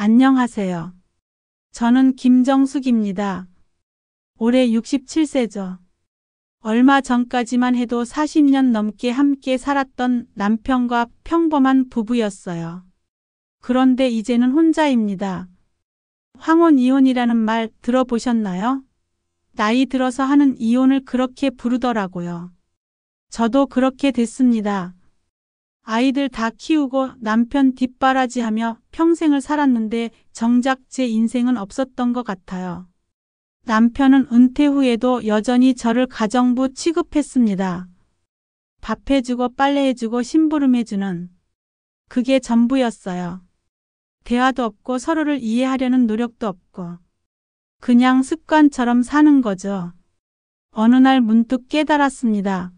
안녕하세요. 저는 김정숙입니다. 올해 67세죠. 얼마 전까지만 해도 40년 넘게 함께 살았던 남편과 평범한 부부였어요. 그런데 이제는 혼자입니다. 황혼 이혼이라는 말 들어보셨나요? 나이 들어서 하는 이혼을 그렇게 부르더라고요. 저도 그렇게 됐습니다. 아이들 다 키우고 남편 뒷바라지하며 평생을 살았는데 정작 제 인생은 없었던 것 같아요. 남편은 은퇴 후에도 여전히 저를 가정부 취급했습니다. 밥 해주고 빨래 해주고 심부름 해주는 그게 전부였어요. 대화도 없고 서로를 이해하려는 노력도 없고 그냥 습관처럼 사는 거죠. 어느 날 문득 깨달았습니다.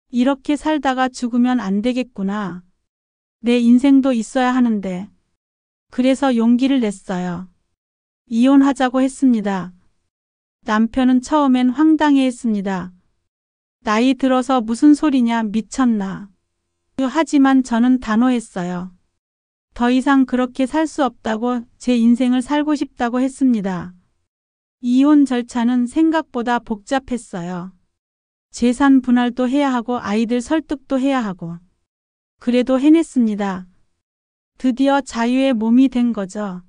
이렇게 살다가 죽으면 안 되겠구나. 내 인생도 있어야 하는데. 그래서 용기를 냈어요. 이혼하자고 했습니다. 남편은 처음엔 황당해했습니다. 나이 들어서 무슨 소리냐, 미쳤나. 하지만 저는 단호했어요. 더 이상 그렇게 살 수 없다고, 제 인생을 살고 싶다고 했습니다. 이혼 절차는 생각보다 복잡했어요. 재산 분할도 해야 하고 아이들 설득도 해야 하고. 그래도 해냈습니다. 드디어 자유의 몸이 된 거죠.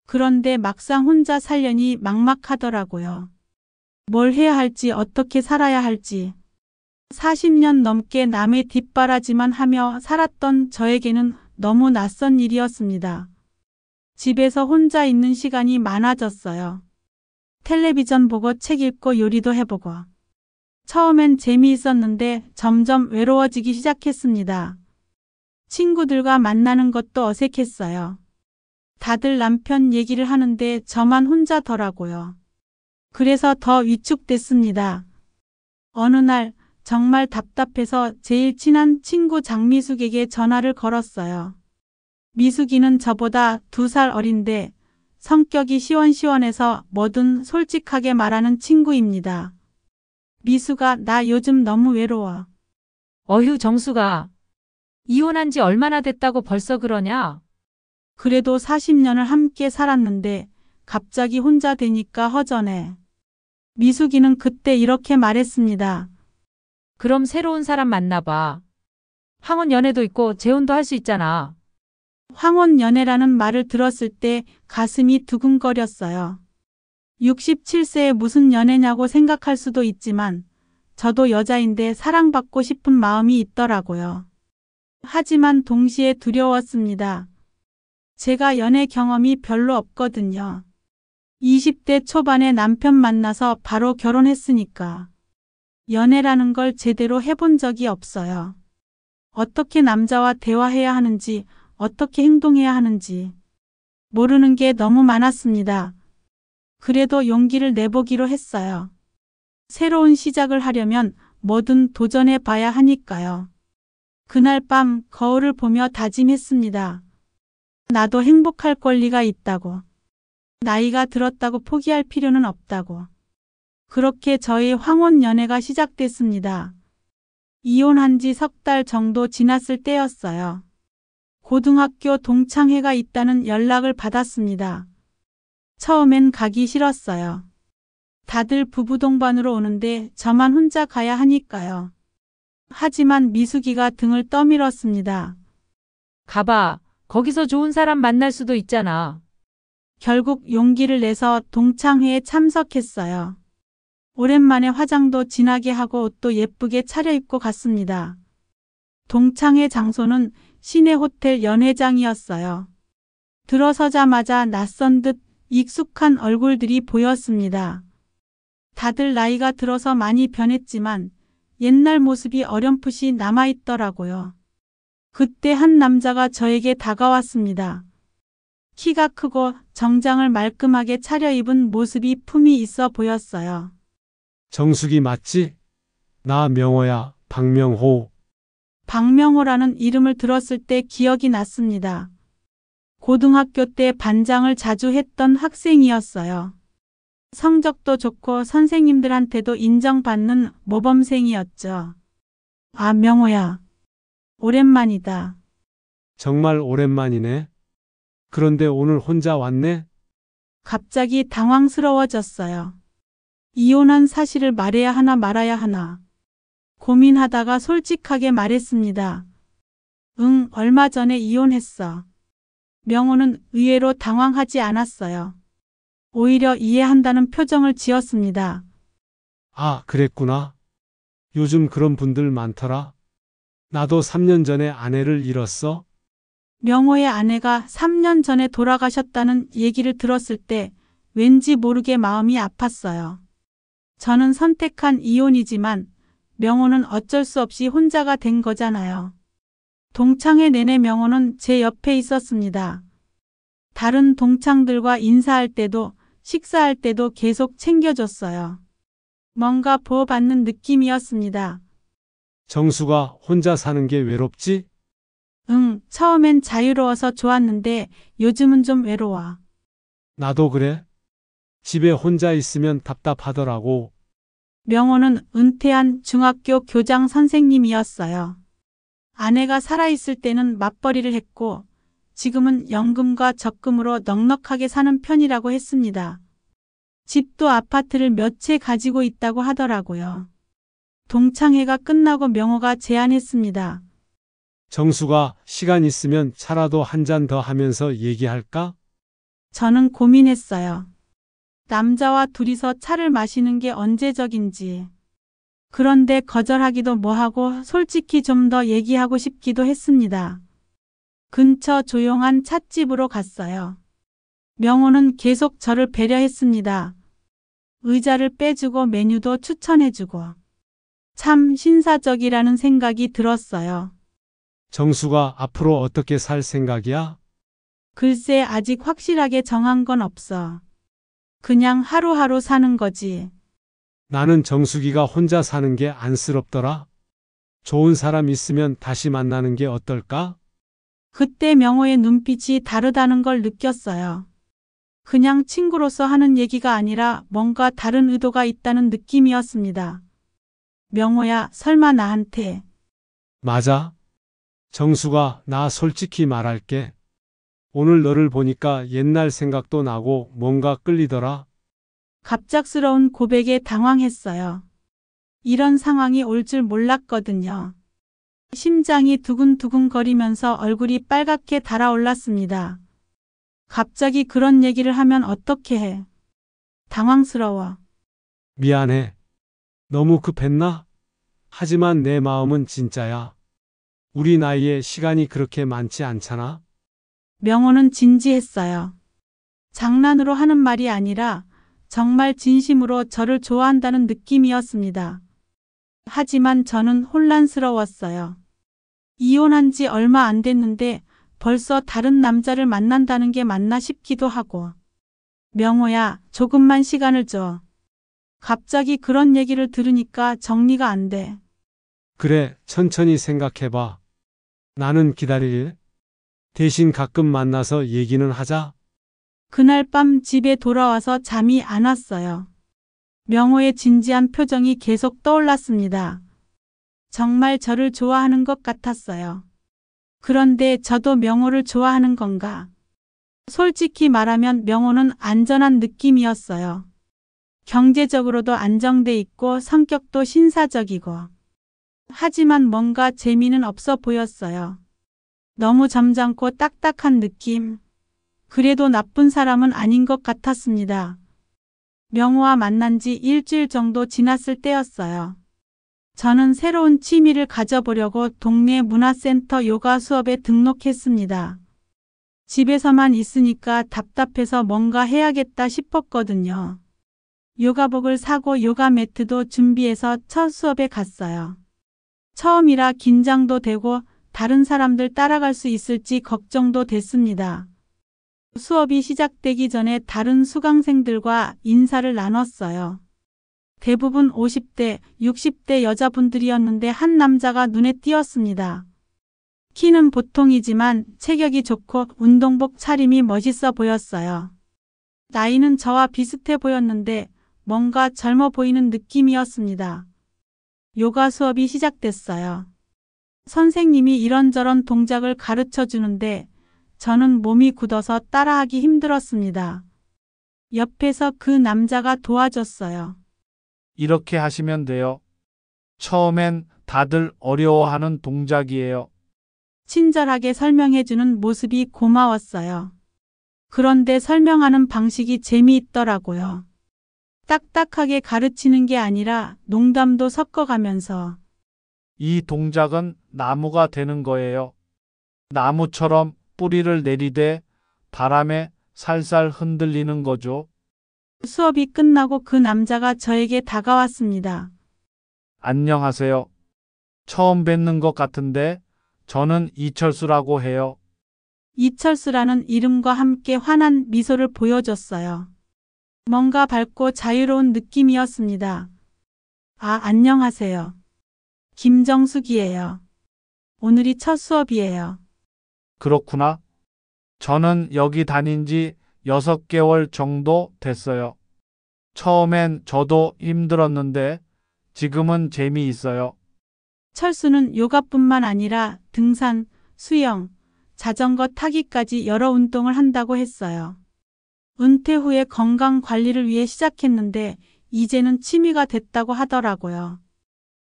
그런데 막상 혼자 살려니 막막하더라고요. 뭘 해야 할지 어떻게 살아야 할지. 40년 넘게 남의 뒷바라지만 하며 살았던 저에게는 너무 낯선 일이었습니다. 집에서 혼자 있는 시간이 많아졌어요. 텔레비전 보고 책 읽고 요리도 해보고. 처음엔 재미있었는데 점점 외로워지기 시작했습니다. 친구들과 만나는 것도 어색했어요. 다들 남편 얘기를 하는데 저만 혼자더라고요. 그래서 더 위축됐습니다. 어느 날 정말 답답해서 제일 친한 친구 장미숙에게 전화를 걸었어요. 미숙이는 저보다 2살 어린데 성격이 시원시원해서 뭐든 솔직하게 말하는 친구입니다. 미숙아, 나 요즘 너무 외로워. 어휴, 정숙아. 이혼한 지 얼마나 됐다고 벌써 그러냐? 그래도 40년을 함께 살았는데 갑자기 혼자 되니까 허전해. 미숙이는 그때 이렇게 말했습니다. 그럼 새로운 사람 만나봐. 황혼 연애도 있고 재혼도 할 수 있잖아. 황혼 연애라는 말을 들었을 때 가슴이 두근거렸어요. 67세에 무슨 연애냐고 생각할 수도 있지만 저도 여자인데 사랑받고 싶은 마음이 있더라고요. 하지만 동시에 두려웠습니다. 제가 연애 경험이 별로 없거든요. 20대 초반에 남편 만나서 바로 결혼했으니까. 연애라는 걸 제대로 해본 적이 없어요. 어떻게 남자와 대화해야 하는지, 어떻게 행동해야 하는지 모르는 게 너무 많았습니다. 그래도 용기를 내보기로 했어요. 새로운 시작을 하려면 뭐든 도전해 봐야 하니까요. 그날 밤 거울을 보며 다짐했습니다. 나도 행복할 권리가 있다고. 나이가 들었다고 포기할 필요는 없다고. 그렇게 저의 황혼 연애가 시작됐습니다. 이혼한 지 3달 정도 지났을 때였어요. 고등학교 동창회가 있다는 연락을 받았습니다. 처음엔 가기 싫었어요. 다들 부부 동반으로 오는데 저만 혼자 가야 하니까요. 하지만 미숙이가 등을 떠밀었습니다. 가봐. 거기서 좋은 사람 만날 수도 있잖아. 결국 용기를 내서 동창회에 참석했어요. 오랜만에 화장도 진하게 하고 옷도 예쁘게 차려입고 갔습니다. 동창회 장소는 시내 호텔 연회장이었어요. 들어서자마자 낯선 듯 익숙한 얼굴들이 보였습니다. 다들 나이가 들어서 많이 변했지만 옛날 모습이 어렴풋이 남아있더라고요. 그때 한 남자가 저에게 다가왔습니다. 키가 크고 정장을 말끔하게 차려입은 모습이 품이 있어 보였어요. 정숙이 맞지? 나 명호야, 박명호. 박명호라는 이름을 들었을 때 기억이 났습니다. 고등학교 때 반장을 자주 했던 학생이었어요. 성적도 좋고 선생님들한테도 인정받는 모범생이었죠. 아, 명호야. 오랜만이다. 정말 오랜만이네. 그런데 오늘 혼자 왔네? 갑자기 당황스러워졌어요. 이혼한 사실을 말해야 하나 말아야 하나. 고민하다가 솔직하게 말했습니다. 응, 얼마 전에 이혼했어. 명호는 의외로 당황하지 않았어요. 오히려 이해한다는 표정을 지었습니다. 아, 그랬구나. 요즘 그런 분들 많더라. 나도 3년 전에 아내를 잃었어. 명호의 아내가 3년 전에 돌아가셨다는 얘기를 들었을 때 왠지 모르게 마음이 아팠어요. 저는 선택한 이혼이지만 명호는 어쩔 수 없이 혼자가 된 거잖아요. 동창회 내내 명호는 제 옆에 있었습니다. 다른 동창들과 인사할 때도 식사할 때도 계속 챙겨줬어요. 뭔가 보호받는 느낌이었습니다. 정수가 혼자 사는 게 외롭지? 응, 처음엔 자유로워서 좋았는데 요즘은 좀 외로워. 나도 그래. 집에 혼자 있으면 답답하더라고. 명호는 은퇴한 중학교 교장 선생님이었어요. 아내가 살아있을 때는 맞벌이를 했고 지금은 연금과 적금으로 넉넉하게 사는 편이라고 했습니다. 집도 아파트를 몇 채 가지고 있다고 하더라고요. 동창회가 끝나고 명호가 제안했습니다. 정수가 시간 있으면 차라도 한 잔 더 하면서 얘기할까? 저는 고민했어요. 남자와 둘이서 차를 마시는 게 언제적인지. 그런데 거절하기도 뭐하고 솔직히 좀 더 얘기하고 싶기도 했습니다. 근처 조용한 찻집으로 갔어요. 명호는 계속 저를 배려했습니다. 의자를 빼주고 메뉴도 추천해주고. 참 신사적이라는 생각이 들었어요. 정수가 앞으로 어떻게 살 생각이야? 글쎄 아직 확실하게 정한 건 없어. 그냥 하루하루 사는 거지. 나는 정수기가 혼자 사는 게 안쓰럽더라. 좋은 사람 있으면 다시 만나는 게 어떨까? 그때 명호의 눈빛이 다르다는 걸 느꼈어요. 그냥 친구로서 하는 얘기가 아니라 뭔가 다른 의도가 있다는 느낌이었습니다. 명호야, 설마 나한테. 맞아. 정수가 나 솔직히 말할게. 오늘 너를 보니까 옛날 생각도 나고 뭔가 끌리더라. 갑작스러운 고백에 당황했어요. 이런 상황이 올 줄 몰랐거든요. 심장이 두근두근 거리면서 얼굴이 빨갛게 달아올랐습니다. 갑자기 그런 얘기를 하면 어떻게 해? 당황스러워. 미안해. 너무 급했나? 하지만 내 마음은 진짜야. 우리 나이에 시간이 그렇게 많지 않잖아. 명호는 진지했어요. 장난으로 하는 말이 아니라 정말 진심으로 저를 좋아한다는 느낌이었습니다. 하지만 저는 혼란스러웠어요. 이혼한 지 얼마 안 됐는데 벌써 다른 남자를 만난다는 게 맞나 싶기도 하고. 명호야, 조금만 시간을 줘. 갑자기 그런 얘기를 들으니까 정리가 안 돼. 그래, 천천히 생각해봐. 나는 기다릴. 대신 가끔 만나서 얘기는 하자. 그날 밤 집에 돌아와서 잠이 안 왔어요. 명호의 진지한 표정이 계속 떠올랐습니다. 정말 저를 좋아하는 것 같았어요. 그런데 저도 명호를 좋아하는 건가? 솔직히 말하면 명호는 안전한 느낌이었어요. 경제적으로도 안정돼 있고 성격도 신사적이고. 하지만 뭔가 재미는 없어 보였어요. 너무 점잖고 딱딱한 느낌. 그래도 나쁜 사람은 아닌 것 같았습니다. 명호와 만난 지 일주일 정도 지났을 때였어요. 저는 새로운 취미를 가져보려고 동네 문화센터 요가 수업에 등록했습니다. 집에서만 있으니까 답답해서 뭔가 해야겠다 싶었거든요. 요가복을 사고 요가 매트도 준비해서 첫 수업에 갔어요. 처음이라 긴장도 되고 다른 사람들 따라갈 수 있을지 걱정도 됐습니다. 수업이 시작되기 전에 다른 수강생들과 인사를 나눴어요. 대부분 50대, 60대 여자분들이었는데 한 남자가 눈에 띄었습니다. 키는 보통이지만 체격이 좋고 운동복 차림이 멋있어 보였어요. 나이는 저와 비슷해 보였는데 뭔가 젊어 보이는 느낌이었습니다. 요가 수업이 시작됐어요. 선생님이 이런저런 동작을 가르쳐 주는데 저는 몸이 굳어서 따라하기 힘들었습니다. 옆에서 그 남자가 도와줬어요. 이렇게 하시면 돼요. 처음엔 다들 어려워하는 동작이에요. 친절하게 설명해주는 모습이 고마웠어요. 그런데 설명하는 방식이 재미있더라고요. 딱딱하게 가르치는 게 아니라 농담도 섞어가면서 이 동작은 나무가 되는 거예요. 나무처럼 뿌리를 내리되 바람에 살살 흔들리는 거죠. 수업이 끝나고 그 남자가 저에게 다가왔습니다. 안녕하세요. 처음 뵙는 것 같은데 저는 이철수라고 해요. 이철수라는 이름과 함께 환한 미소를 보여줬어요. 뭔가 밝고 자유로운 느낌이었습니다. 아, 안녕하세요. 김정숙이에요. 오늘이 첫 수업이에요. 그렇구나. 저는 여기 다닌 지 6개월 정도 됐어요. 처음엔 저도 힘들었는데 지금은 재미있어요. 철수는 요가뿐만 아니라 등산, 수영, 자전거 타기까지 여러 운동을 한다고 했어요. 은퇴 후에 건강 관리를 위해 시작했는데 이제는 취미가 됐다고 하더라고요.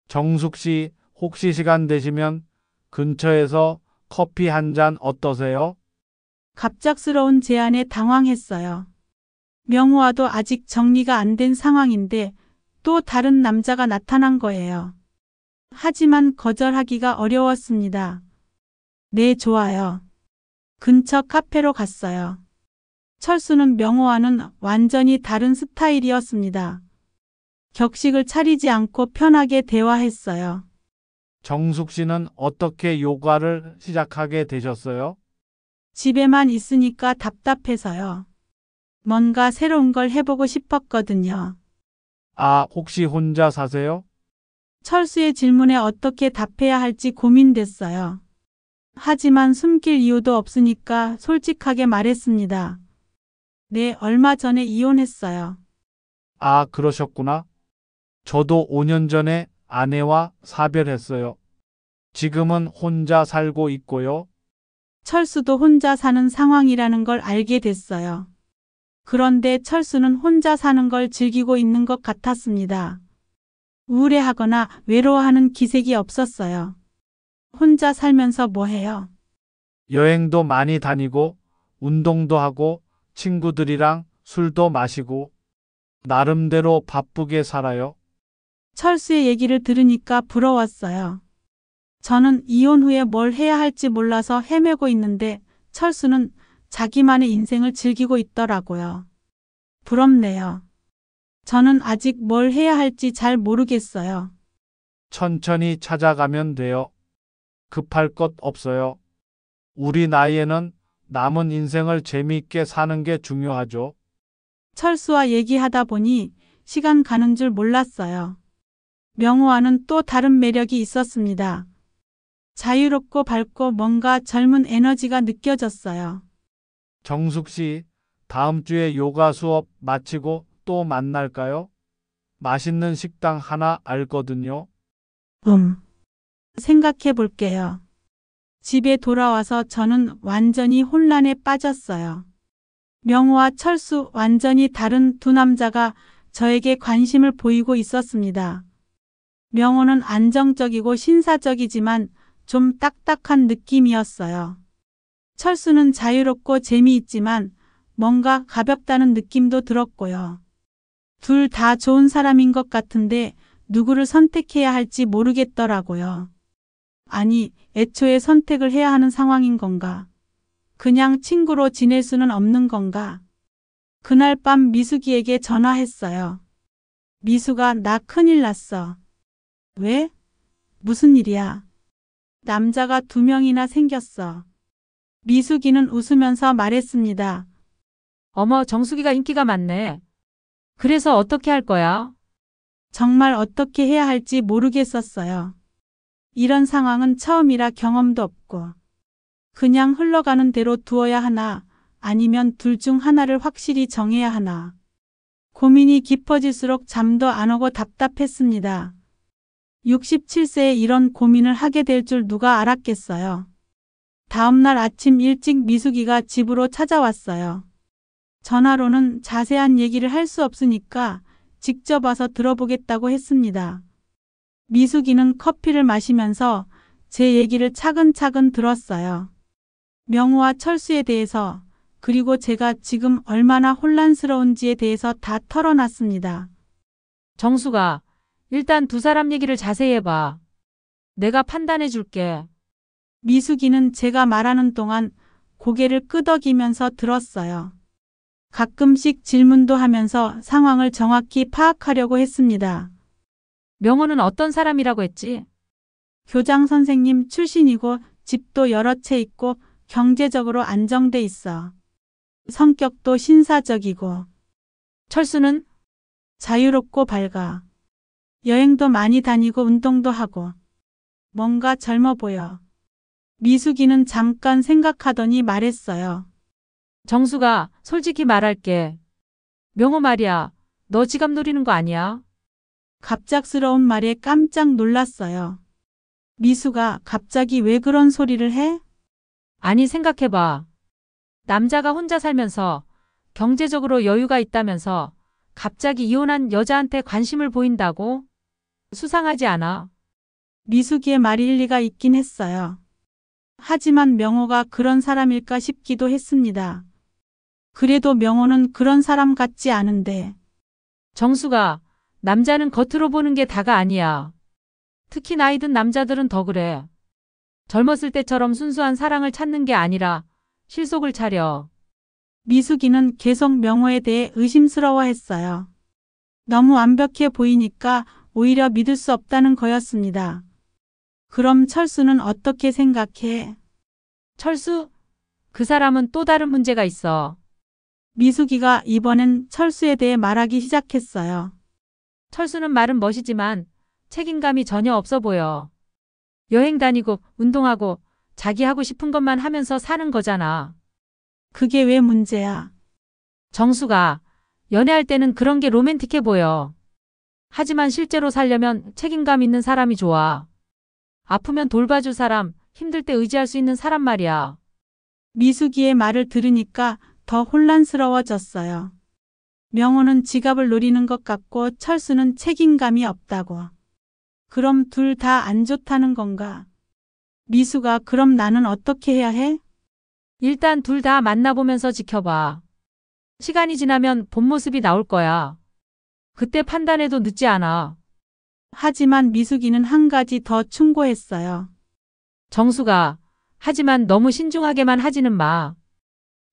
정숙 씨, 혹시 시간 되시면 근처에서 커피 한 잔 어떠세요? 갑작스러운 제안에 당황했어요. 명호와도 아직 정리가 안 된 상황인데 또 다른 남자가 나타난 거예요. 하지만 거절하기가 어려웠습니다. 네, 좋아요. 근처 카페로 갔어요. 철수는 명호와는 완전히 다른 스타일이었습니다. 격식을 차리지 않고 편하게 대화했어요. 정숙 씨는 어떻게 요가를 시작하게 되셨어요? 집에만 있으니까 답답해서요. 뭔가 새로운 걸 해보고 싶었거든요. 아, 혹시 혼자 사세요? 철수의 질문에 어떻게 답해야 할지 고민됐어요. 하지만 숨길 이유도 없으니까 솔직하게 말했습니다. 네, 얼마 전에 이혼했어요. 아, 그러셨구나. 저도 5년 전에 아내와 사별했어요. 지금은 혼자 살고 있고요. 철수도 혼자 사는 상황이라는 걸 알게 됐어요. 그런데 철수는 혼자 사는 걸 즐기고 있는 것 같았습니다. 우울해하거나 외로워하는 기색이 없었어요. 혼자 살면서 뭐 해요? 여행도 많이 다니고, 운동도 하고, 친구들이랑 술도 마시고, 나름대로 바쁘게 살아요. 철수의 얘기를 들으니까 부러웠어요. 저는 이혼 후에 뭘 해야 할지 몰라서 헤매고 있는데 철수는 자기만의 인생을 즐기고 있더라고요. 부럽네요. 저는 아직 뭘 해야 할지 잘 모르겠어요. 천천히 찾아가면 돼요. 급할 것 없어요. 우리 나이에는 남은 인생을 재미있게 사는 게 중요하죠. 철수와 얘기하다 보니 시간 가는 줄 몰랐어요. 명호와는 또 다른 매력이 있었습니다. 자유롭고 밝고 뭔가 젊은 에너지가 느껴졌어요. 정숙 씨, 다음 주에 요가 수업 마치고 또 만날까요? 맛있는 식당 하나 알거든요. 생각해 볼게요. 집에 돌아와서 저는 완전히 혼란에 빠졌어요. 명호와 철수 완전히 다른 두 남자가 저에게 관심을 보이고 있었습니다. 명호는 안정적이고 신사적이지만 좀 딱딱한 느낌이었어요. 철수는 자유롭고 재미있지만 뭔가 가볍다는 느낌도 들었고요. 둘 다 좋은 사람인 것 같은데 누구를 선택해야 할지 모르겠더라고요. 아니, 애초에 선택을 해야 하는 상황인 건가? 그냥 친구로 지낼 수는 없는 건가? 그날 밤 미숙이에게 전화했어요. 미숙아, 나 큰일 났어. 왜? 무슨 일이야? 남자가 2명이나 생겼어. 미숙이는 웃으면서 말했습니다. 어머, 정숙이가 인기가 많네. 그래서 어떻게 할 거야? 정말 어떻게 해야 할지 모르겠었어요. 이런 상황은 처음이라 경험도 없고 그냥 흘러가는 대로 두어야 하나 아니면 둘 중 하나를 확실히 정해야 하나. 고민이 깊어질수록 잠도 안 오고 답답했습니다. 67세에 이런 고민을 하게 될 줄 누가 알았겠어요. 다음날 아침 일찍 미숙이가 집으로 찾아왔어요. 전화로는 자세한 얘기를 할 수 없으니까 직접 와서 들어보겠다고 했습니다. 미숙이는 커피를 마시면서 제 얘기를 차근차근 들었어요. 명호와 철수에 대해서, 그리고 제가 지금 얼마나 혼란스러운지에 대해서 다 털어놨습니다. 정수가, 일단 두 사람 얘기를 자세히 해봐. 내가 판단해 줄게. 미숙이는 제가 말하는 동안 고개를 끄덕이면서 들었어요. 가끔씩 질문도 하면서 상황을 정확히 파악하려고 했습니다. 명호는 어떤 사람이라고 했지? 교장 선생님 출신이고 집도 여러 채 있고 경제적으로 안정돼 있어. 성격도 신사적이고 철수는? 자유롭고 밝아. 여행도 많이 다니고 운동도 하고 뭔가 젊어 보여. 미숙이는 잠깐 생각하더니 말했어요. 정수가, 솔직히 말할게. 명호 말이야. 너 지갑 노리는 거 아니야? 갑작스러운 말에 깜짝 놀랐어요. 미수가 갑자기 왜 그런 소리를 해? 아니, 생각해봐. 남자가 혼자 살면서 경제적으로 여유가 있다면서 갑자기 이혼한 여자한테 관심을 보인다고? 수상하지 않아? 미숙이의 말이 일리가 있긴 했어요. 하지만 명호가 그런 사람일까 싶기도 했습니다. 그래도 명호는 그런 사람 같지 않은데. 정수가, 남자는 겉으로 보는 게 다가 아니야. 특히 나이 든 남자들은 더 그래. 젊었을 때처럼 순수한 사랑을 찾는 게 아니라 실속을 차려. 미숙이는 계속 명호에 대해 의심스러워했어요. 너무 완벽해 보이니까 오히려 믿을 수 없다는 거였습니다. 그럼 철수는 어떻게 생각해? 철수? 그 사람은 또 다른 문제가 있어. 미숙이가 이번엔 철수에 대해 말하기 시작했어요. 철수는 말은 멋이지만 책임감이 전혀 없어 보여. 여행 다니고 운동하고 자기 하고 싶은 것만 하면서 사는 거잖아. 그게 왜 문제야? 정수가, 연애할 때는 그런 게 로맨틱해 보여. 하지만 실제로 살려면 책임감 있는 사람이 좋아. 아프면 돌봐줄 사람, 힘들 때 의지할 수 있는 사람 말이야. 미숙이의 말을 들으니까 더 혼란스러워졌어요. 명호는 지갑을 노리는 것 같고 철수는 책임감이 없다고. 그럼 둘 다 안 좋다는 건가? 미수가 그럼 나는 어떻게 해야 해? 일단 둘 다 만나보면서 지켜봐. 시간이 지나면 본 모습이 나올 거야. 그때 판단해도 늦지 않아. 하지만 미숙이는 한 가지 더 충고했어요. 정수가, 하지만 너무 신중하게만 하지는 마.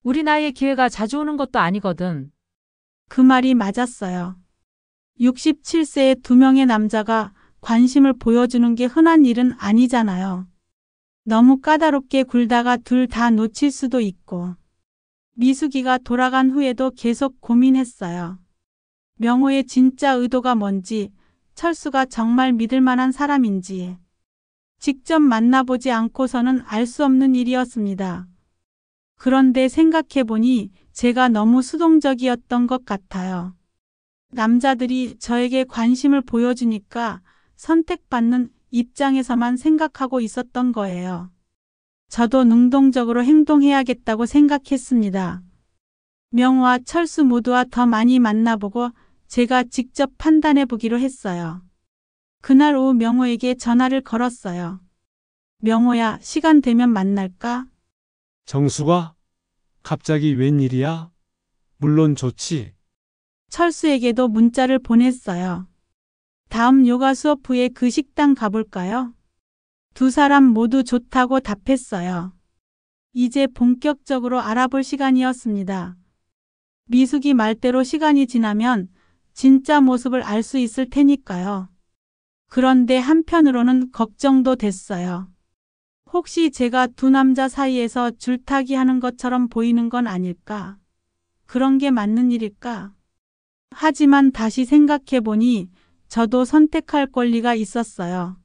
우리 나이에 기회가 자주 오는 것도 아니거든. 그 말이 맞았어요. 67세의 두 명의 남자가 관심을 보여주는 게 흔한 일은 아니잖아요. 너무 까다롭게 굴다가 둘 다 놓칠 수도 있고. 미숙이가 돌아간 후에도 계속 고민했어요. 명호의 진짜 의도가 뭔지, 철수가 정말 믿을 만한 사람인지. 직접 만나보지 않고서는 알 수 없는 일이었습니다. 그런데 생각해보니 제가 너무 수동적이었던 것 같아요. 남자들이 저에게 관심을 보여주니까 선택받는 입장에서만 생각하고 있었던 거예요. 저도 능동적으로 행동해야겠다고 생각했습니다. 명호와 철수 모두와 더 많이 만나보고 제가 직접 판단해 보기로 했어요. 그날 오후 명호에게 전화를 걸었어요. 명호야, 시간 되면 만날까? 정수가? 갑자기 웬일이야? 물론 좋지. 철수에게도 문자를 보냈어요. 다음 요가 수업 후에 그 식당 가볼까요? 두 사람 모두 좋다고 답했어요. 이제 본격적으로 알아볼 시간이었습니다. 미숙이 말대로 시간이 지나면 진짜 모습을 알 수 있을 테니까요. 그런데 한편으로는 걱정도 됐어요. 혹시 제가 두 남자 사이에서 줄타기 하는 것처럼 보이는 건 아닐까? 그런 게 맞는 일일까? 하지만 다시 생각해 보니 저도 선택할 권리가 있었어요.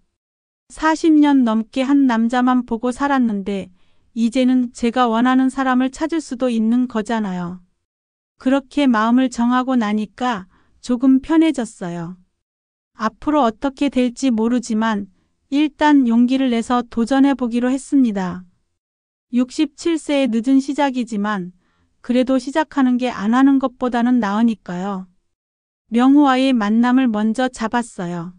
40년 넘게 한 남자만 보고 살았는데 이제는 제가 원하는 사람을 찾을 수도 있는 거잖아요. 그렇게 마음을 정하고 나니까 조금 편해졌어요. 앞으로 어떻게 될지 모르지만 일단 용기를 내서 도전해 보기로 했습니다. 67세의 늦은 시작이지만 그래도 시작하는 게 안 하는 것보다는 나으니까요. 명호와의 만남을 먼저 잡았어요.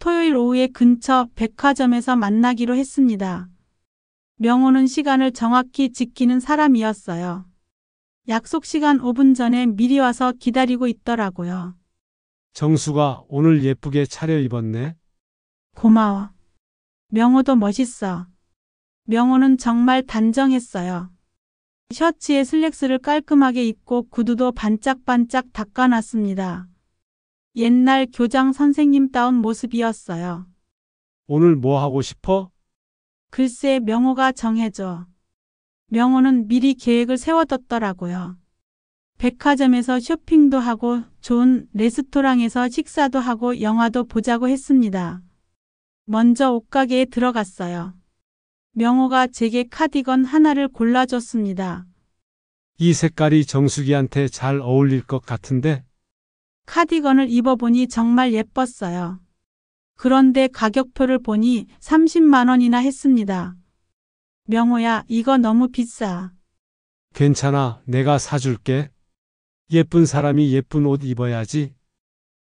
토요일 오후에 근처 백화점에서 만나기로 했습니다. 명호는 시간을 정확히 지키는 사람이었어요. 약속 시간 5분 전에 미리 와서 기다리고 있더라고요. 정수가 오늘 예쁘게 차려입었네. 고마워. 명호도 멋있어. 명호는 정말 단정했어요. 셔츠에 슬랙스를 깔끔하게 입고 구두도 반짝반짝 닦아놨습니다. 옛날 교장 선생님다운 모습이었어요. 오늘 뭐 하고 싶어? 글쎄 명호가 정해줘. 명호는 미리 계획을 세워뒀더라고요. 백화점에서 쇼핑도 하고 좋은 레스토랑에서 식사도 하고 영화도 보자고 했습니다. 먼저 옷가게에 들어갔어요. 명호가 제게 카디건 하나를 골라줬습니다. 이 색깔이 정수기한테 잘 어울릴 것 같은데? 카디건을 입어보니 정말 예뻤어요. 그런데 가격표를 보니 30만 원이나 했습니다. 명호야, 이거 너무 비싸. 괜찮아, 내가 사줄게. 예쁜 사람이 예쁜 옷 입어야지.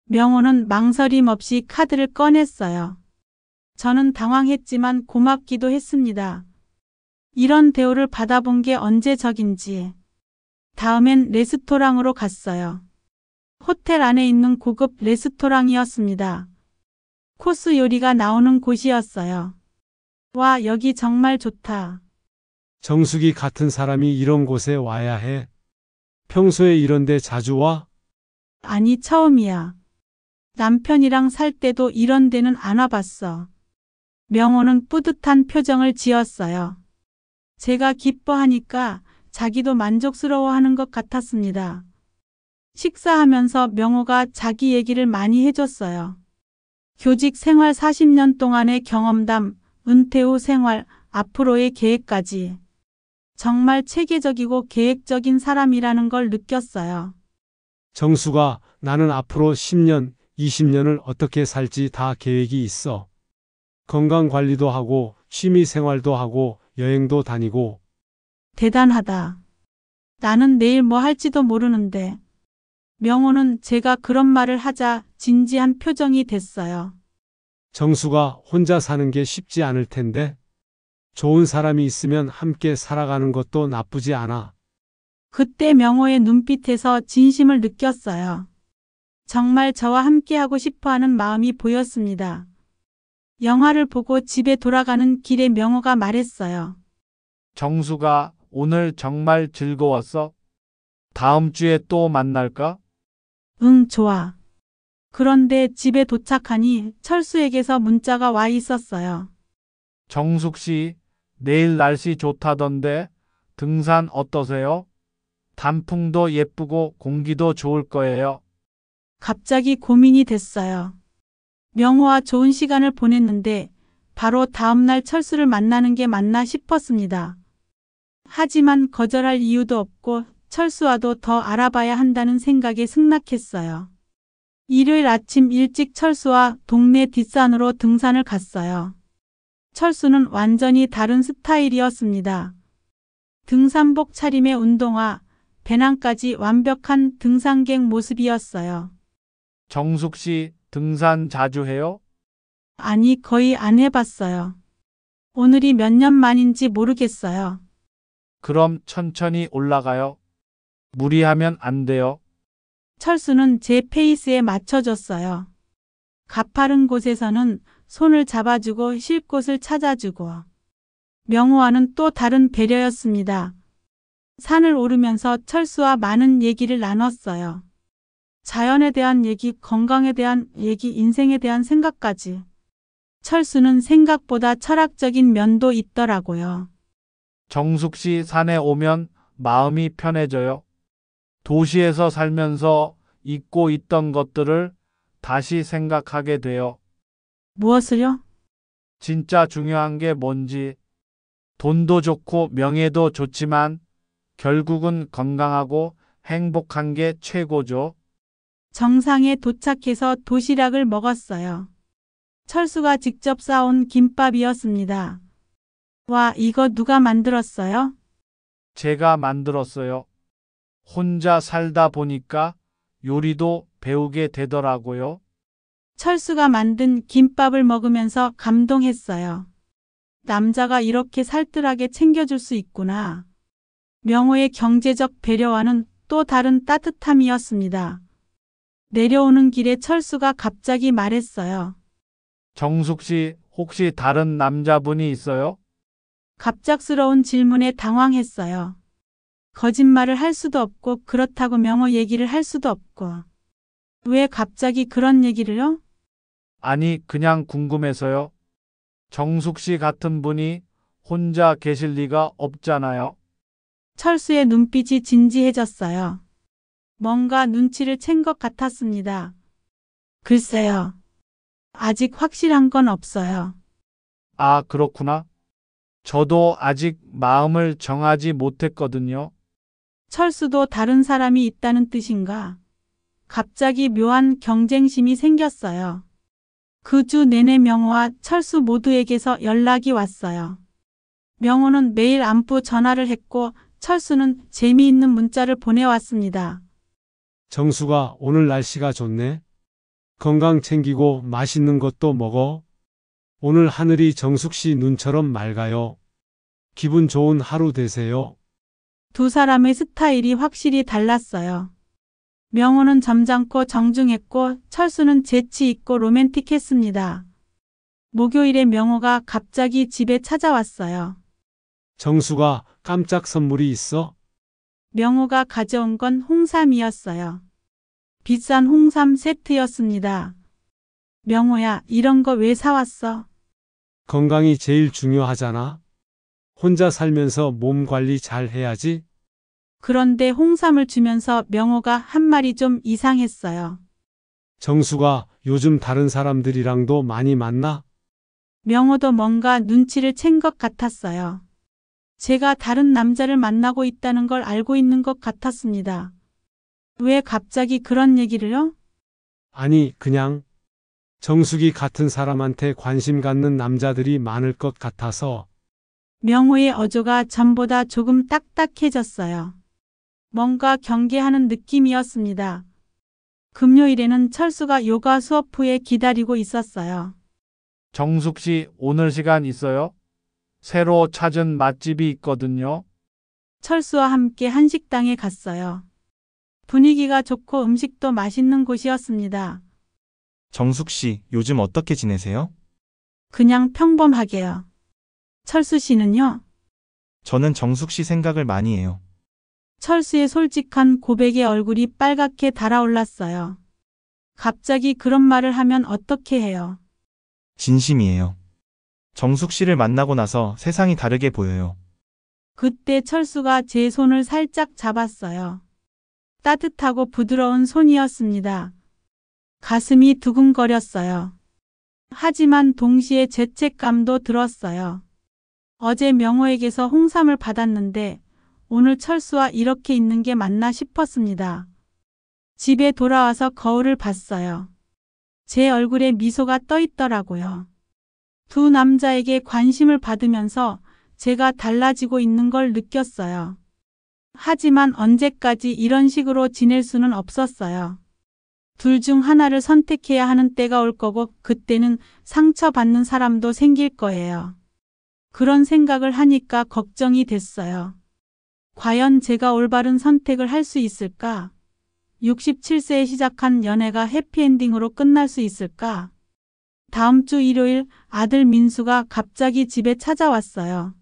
명호는 망설임 없이 카드를 꺼냈어요. 저는 당황했지만 고맙기도 했습니다. 이런 대우를 받아본 게 언제적인지. 다음엔 레스토랑으로 갔어요. 호텔 안에 있는 고급 레스토랑이었습니다. 코스 요리가 나오는 곳이었어요. 와, 여기 정말 좋다. 정수기 같은 사람이 이런 곳에 와야 해. 평소에 이런 데 자주 와? 아니, 처음이야. 남편이랑 살 때도 이런 데는 안 와봤어. 명호는 뿌듯한 표정을 지었어요. 제가 기뻐하니까 자기도 만족스러워하는 것 같았습니다. 식사하면서 명호가 자기 얘기를 많이 해줬어요. 교직 생활 40년 동안의 경험담, 은퇴 후 생활, 앞으로의 계획까지. 정말 체계적이고 계획적인 사람이라는 걸 느꼈어요. 정수가 나는 앞으로 10년, 20년을 어떻게 살지 다 계획이 있어. 건강 관리도 하고, 취미 생활도 하고, 여행도 다니고. 대단하다. 나는 내일 뭐 할지도 모르는데. 명호는 제가 그런 말을 하자 진지한 표정이 됐어요. 정수가 혼자 사는 게 쉽지 않을 텐데. 좋은 사람이 있으면 함께 살아가는 것도 나쁘지 않아. 그때 명호의 눈빛에서 진심을 느꼈어요. 정말 저와 함께하고 싶어하는 마음이 보였습니다. 영화를 보고 집에 돌아가는 길에 명호가 말했어요. 정수가 오늘 정말 즐거웠어. 다음 주에 또 만날까? 응, 좋아. 그런데 집에 도착하니 철수에게서 문자가 와 있었어요. 정숙 씨, 내일 날씨 좋다던데 등산 어떠세요? 단풍도 예쁘고 공기도 좋을 거예요. 갑자기 고민이 됐어요. 명호와 좋은 시간을 보냈는데 바로 다음날 철수를 만나는 게 맞나 싶었습니다. 하지만 거절할 이유도 없고 철수와도 더 알아봐야 한다는 생각에 승낙했어요. 일요일 아침 일찍 철수와 동네 뒷산으로 등산을 갔어요. 철수는 완전히 다른 스타일이었습니다. 등산복 차림에 운동화, 배낭까지 완벽한 등산객 모습이었어요. 정숙 씨, 등산 자주 해요? 아니, 거의 안 해봤어요. 오늘이 몇 년 만인지 모르겠어요. 그럼 천천히 올라가요. 무리하면 안 돼요. 철수는 제 페이스에 맞춰줬어요. 가파른 곳에서는 손을 잡아주고 쉴 곳을 찾아주고. 명호와는 또 다른 배려였습니다. 산을 오르면서 철수와 많은 얘기를 나눴어요. 자연에 대한 얘기, 건강에 대한 얘기, 인생에 대한 생각까지. 철수는 생각보다 철학적인 면도 있더라고요. 정숙 씨 산에 오면 마음이 편해져요. 도시에서 살면서 잊고 있던 것들을 다시 생각하게 돼요. 무엇을요? 진짜 중요한 게 뭔지. 돈도 좋고 명예도 좋지만 결국은 건강하고 행복한 게 최고죠. 정상에 도착해서 도시락을 먹었어요. 철수가 직접 싸온 김밥이었습니다. 와, 이거 누가 만들었어요? 제가 만들었어요. 혼자 살다 보니까 요리도 배우게 되더라고요. 철수가 만든 김밥을 먹으면서 감동했어요. 남자가 이렇게 살뜰하게 챙겨줄 수 있구나. 명호의 경제적 배려와는 또 다른 따뜻함이었습니다. 내려오는 길에 철수가 갑자기 말했어요. 정숙 씨, 혹시 다른 남자분이 있어요? 갑작스러운 질문에 당황했어요. 거짓말을 할 수도 없고 그렇다고 명호 얘기를 할 수도 없고. 왜 갑자기 그런 얘기를요? 아니, 그냥 궁금해서요. 정숙 씨 같은 분이 혼자 계실 리가 없잖아요. 철수의 눈빛이 진지해졌어요. 뭔가 눈치를 챈 것 같았습니다. 글쎄요. 아직 확실한 건 없어요. 아, 그렇구나. 저도 아직 마음을 정하지 못했거든요. 철수도 다른 사람이 있다는 뜻인가? 갑자기 묘한 경쟁심이 생겼어요. 그 주 내내 명호와 철수 모두에게서 연락이 왔어요. 명호는 매일 안부 전화를 했고 철수는 재미있는 문자를 보내왔습니다. 정수가 오늘 날씨가 좋네. 건강 챙기고 맛있는 것도 먹어. 오늘 하늘이 정숙 씨 눈처럼 맑아요. 기분 좋은 하루 되세요. 두 사람의 스타일이 확실히 달랐어요. 명호는 점잖고 정중했고 철수는 재치 있고 로맨틱했습니다. 목요일에 명호가 갑자기 집에 찾아왔어요. 정수가 깜짝 선물이 있어? 명호가 가져온 건 홍삼이었어요. 비싼 홍삼 세트였습니다. 명호야, 이런 거 왜 사왔어? 건강이 제일 중요하잖아. 혼자 살면서 몸 관리 잘 해야지. 그런데 홍삼을 주면서 명호가 한 말이 좀 이상했어요. 정수가 요즘 다른 사람들이랑도 많이 만나? 명호도 뭔가 눈치를 챈 것 같았어요. 제가 다른 남자를 만나고 있다는 걸 알고 있는 것 같았습니다. 왜 갑자기 그런 얘기를요? 아니, 그냥 정숙이 같은 사람한테 관심 갖는 남자들이 많을 것 같아서. 명호의 어조가 전보다 조금 딱딱해졌어요. 뭔가 경계하는 느낌이었습니다. 금요일에는 철수가 요가 수업 후에 기다리고 있었어요. 정숙 씨, 오늘 시간 있어요? 새로 찾은 맛집이 있거든요. 철수와 함께 한식당에 갔어요. 분위기가 좋고 음식도 맛있는 곳이었습니다. 정숙 씨, 요즘 어떻게 지내세요? 그냥 평범하게요. 철수 씨는요? 저는 정숙 씨 생각을 많이 해요. 철수의 솔직한 고백에 얼굴이 빨갛게 달아올랐어요. 갑자기 그런 말을 하면 어떻게 해요? 진심이에요. 정숙 씨를 만나고 나서 세상이 다르게 보여요. 그때 철수가 제 손을 살짝 잡았어요. 따뜻하고 부드러운 손이었습니다. 가슴이 두근거렸어요. 하지만 동시에 죄책감도 들었어요. 어제 명호에게서 홍삼을 받았는데 오늘 철수와 이렇게 있는 게 맞나 싶었습니다. 집에 돌아와서 거울을 봤어요. 제 얼굴에 미소가 떠 있더라고요. 두 남자에게 관심을 받으면서 제가 달라지고 있는 걸 느꼈어요. 하지만 언제까지 이런 식으로 지낼 수는 없었어요. 둘 중 하나를 선택해야 하는 때가 올 거고 그때는 상처받는 사람도 생길 거예요. 그런 생각을 하니까 걱정이 됐어요. 과연 제가 올바른 선택을 할 수 있을까? 67세에 시작한 연애가 해피엔딩으로 끝날 수 있을까? 다음 주 일요일 아들 민수가 갑자기 집에 찾아왔어요.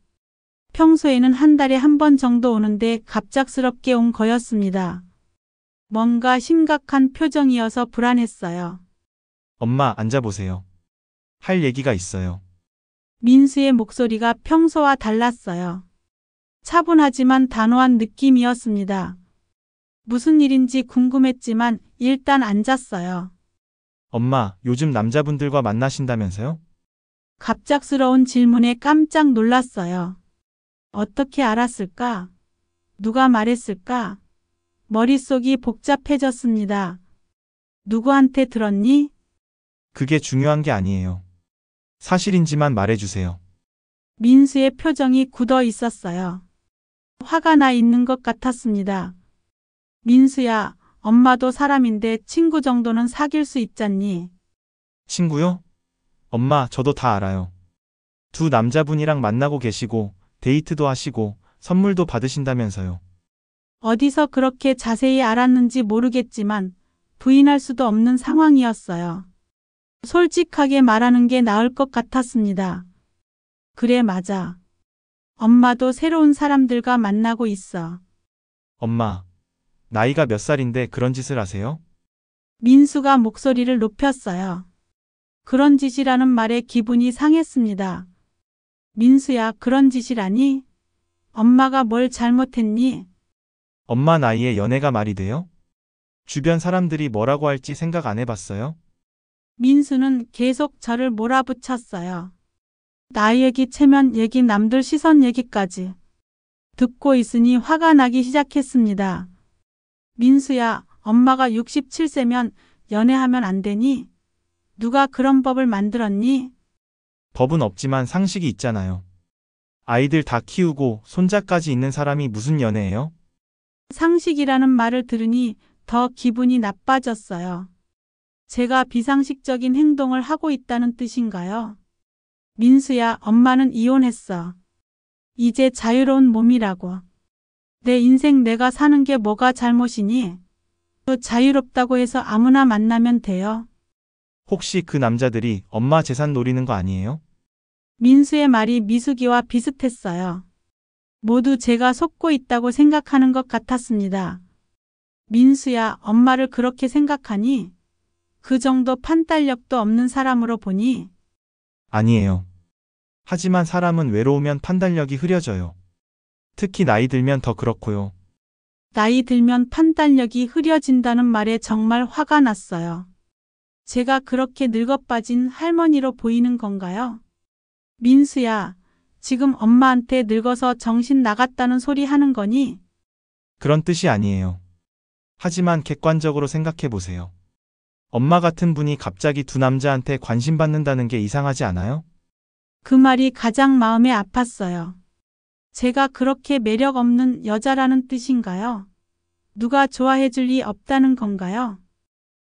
평소에는 한 달에 한 번 정도 오는데 갑작스럽게 온 거였습니다. 뭔가 심각한 표정이어서 불안했어요. 엄마, 앉아보세요. 할 얘기가 있어요. 민수의 목소리가 평소와 달랐어요. 차분하지만 단호한 느낌이었습니다. 무슨 일인지 궁금했지만 일단 앉았어요. 엄마, 요즘 남자분들과 만나신다면서요? 갑작스러운 질문에 깜짝 놀랐어요. 어떻게 알았을까? 누가 말했을까? 머릿속이 복잡해졌습니다. 누구한테 들었니? 그게 중요한 게 아니에요. 사실인지만 말해주세요. 민수의 표정이 굳어 있었어요. 화가 나 있는 것 같았습니다. 민수야, 엄마도 사람인데 친구 정도는 사귈 수 있잖니. 친구요? 엄마, 저도 다 알아요. 두 남자분이랑 만나고 계시고, 데이트도 하시고, 선물도 받으신다면서요. 어디서 그렇게 자세히 알았는지 모르겠지만 부인할 수도 없는 상황이었어요. 솔직하게 말하는 게 나을 것 같았습니다. 그래, 맞아. 엄마도 새로운 사람들과 만나고 있어. 엄마, 나이가 몇 살인데 그런 짓을 하세요? 민수가 목소리를 높였어요. 그런 짓이라는 말에 기분이 상했습니다. 민수야, 그런 짓이라니? 엄마가 뭘 잘못했니? 엄마 나이에 연애가 말이 돼요? 주변 사람들이 뭐라고 할지 생각 안 해봤어요? 민수는 계속 저를 몰아붙였어요. 나이 얘기, 체면 얘기, 남들 시선 얘기까지. 듣고 있으니 화가 나기 시작했습니다. 민수야, 엄마가 67세면 연애하면 안 되니? 누가 그런 법을 만들었니? 법은 없지만 상식이 있잖아요. 아이들 다 키우고 손자까지 있는 사람이 무슨 연애예요? 상식이라는 말을 들으니 더 기분이 나빠졌어요. 제가 비상식적인 행동을 하고 있다는 뜻인가요? 민수야, 엄마는 이혼했어. 이제 자유로운 몸이라고. 내 인생 내가 사는 게 뭐가 잘못이니? 또 자유롭다고 해서 아무나 만나면 돼요. 혹시 그 남자들이 엄마 재산 노리는 거 아니에요? 민수의 말이 미숙이와 비슷했어요. 모두 제가 속고 있다고 생각하는 것 같았습니다. 민수야, 엄마를 그렇게 생각하니? 그 정도 판단력도 없는 사람으로 보니? 아니에요. 하지만 사람은 외로우면 판단력이 흐려져요. 특히 나이 들면 더 그렇고요. 나이 들면 판단력이 흐려진다는 말에 정말 화가 났어요. 제가 그렇게 늙어빠진 할머니로 보이는 건가요? 민수야, 지금 엄마한테 늙어서 정신 나갔다는 소리 하는 거니? 그런 뜻이 아니에요. 하지만 객관적으로 생각해 보세요. 엄마 같은 분이 갑자기 두 남자한테 관심 받는다는 게 이상하지 않아요? 그 말이 가장 마음에 아팠어요. 제가 그렇게 매력 없는 여자라는 뜻인가요? 누가 좋아해 줄 리 없다는 건가요?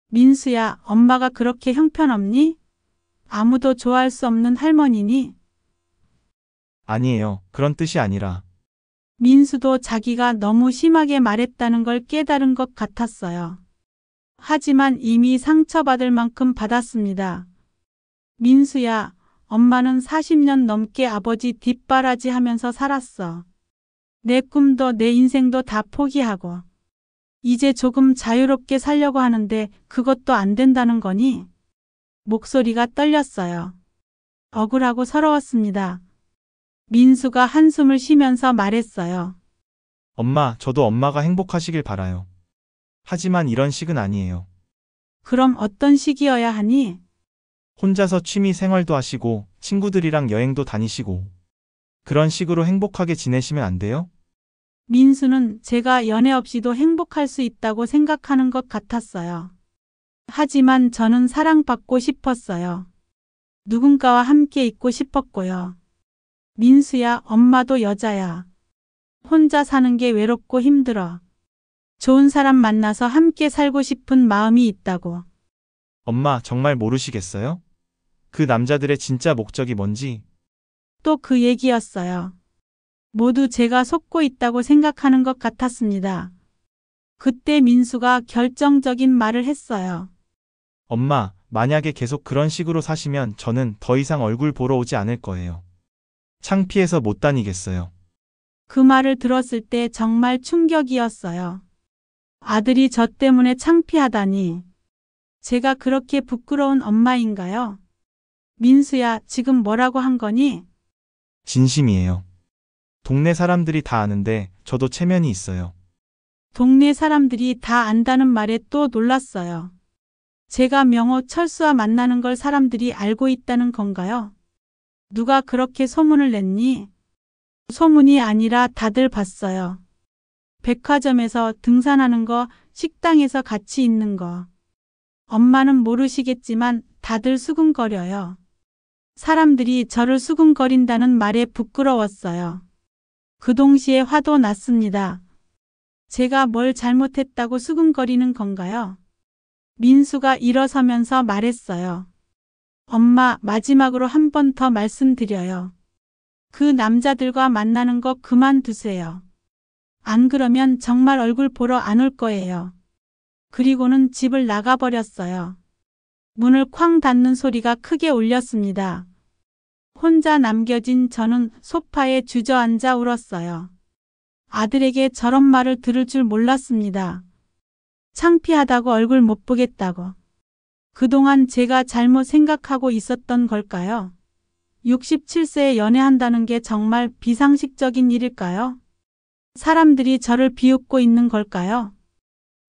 민수야, 엄마가 그렇게 형편없니? 아무도 좋아할 수 없는 할머니니? 아니에요. 그런 뜻이 아니라. 민수도 자기가 너무 심하게 말했다는 걸 깨달은 것 같았어요. 하지만 이미 상처받을 만큼 받았습니다. 민수야, 엄마는 40년 넘게 아버지 뒷바라지 하면서 살았어. 내 꿈도 내 인생도 다 포기하고. 이제 조금 자유롭게 살려고 하는데 그것도 안 된다는 거니? 목소리가 떨렸어요. 억울하고 서러웠습니다. 민수가 한숨을 쉬면서 말했어요. 엄마, 저도 엄마가 행복하시길 바라요. 하지만 이런 식은 아니에요. 그럼 어떤 식이어야 하니? 혼자서 취미 생활도 하시고, 친구들이랑 여행도 다니시고, 그런 식으로 행복하게 지내시면 안 돼요? 민수는 제가 연애 없이도 행복할 수 있다고 생각하는 것 같았어요. 하지만 저는 사랑받고 싶었어요. 누군가와 함께 있고 싶었고요. 민수야, 엄마도 여자야. 혼자 사는 게 외롭고 힘들어. 좋은 사람 만나서 함께 살고 싶은 마음이 있다고. 엄마, 정말 모르시겠어요? 그 남자들의 진짜 목적이 뭔지. 또 그 얘기였어요. 모두 제가 속고 있다고 생각하는 것 같았습니다. 그때 민수가 결정적인 말을 했어요. 엄마, 만약에 계속 그런 식으로 사시면 저는 더 이상 얼굴 보러 오지 않을 거예요. 창피해서 못 다니겠어요. 그 말을 들었을 때 정말 충격이었어요. 아들이 저 때문에 창피하다니. 제가 그렇게 부끄러운 엄마인가요? 민수야, 지금 뭐라고 한 거니? 진심이에요. 동네 사람들이 다 아는데 저도 체면이 있어요. 동네 사람들이 다 안다는 말에 또 놀랐어요. 제가 명호 철수와 만나는 걸 사람들이 알고 있다는 건가요? 누가 그렇게 소문을 냈니? 소문이 아니라 다들 봤어요. 백화점에서 등산하는 거, 식당에서 같이 있는 거. 엄마는 모르시겠지만 다들 수근거려요. 사람들이 저를 수군거린다는 말에 부끄러웠어요. 그 동시에 화도 났습니다. 제가 뭘 잘못했다고 수군거리는 건가요? 민수가 일어서면서 말했어요. 엄마, 마지막으로 한 번 더 말씀드려요. 그 남자들과 만나는 거 그만두세요. 안 그러면 정말 얼굴 보러 안 올 거예요. 그리고는 집을 나가버렸어요. 문을 쾅 닫는 소리가 크게 울렸습니다. 혼자 남겨진 저는 소파에 주저앉아 울었어요. 아들에게 저런 말을 들을 줄 몰랐습니다. 창피하다고 얼굴 못 보겠다고. 그동안 제가 잘못 생각하고 있었던 걸까요? 67세에 연애한다는 게 정말 비상식적인 일일까요? 사람들이 저를 비웃고 있는 걸까요?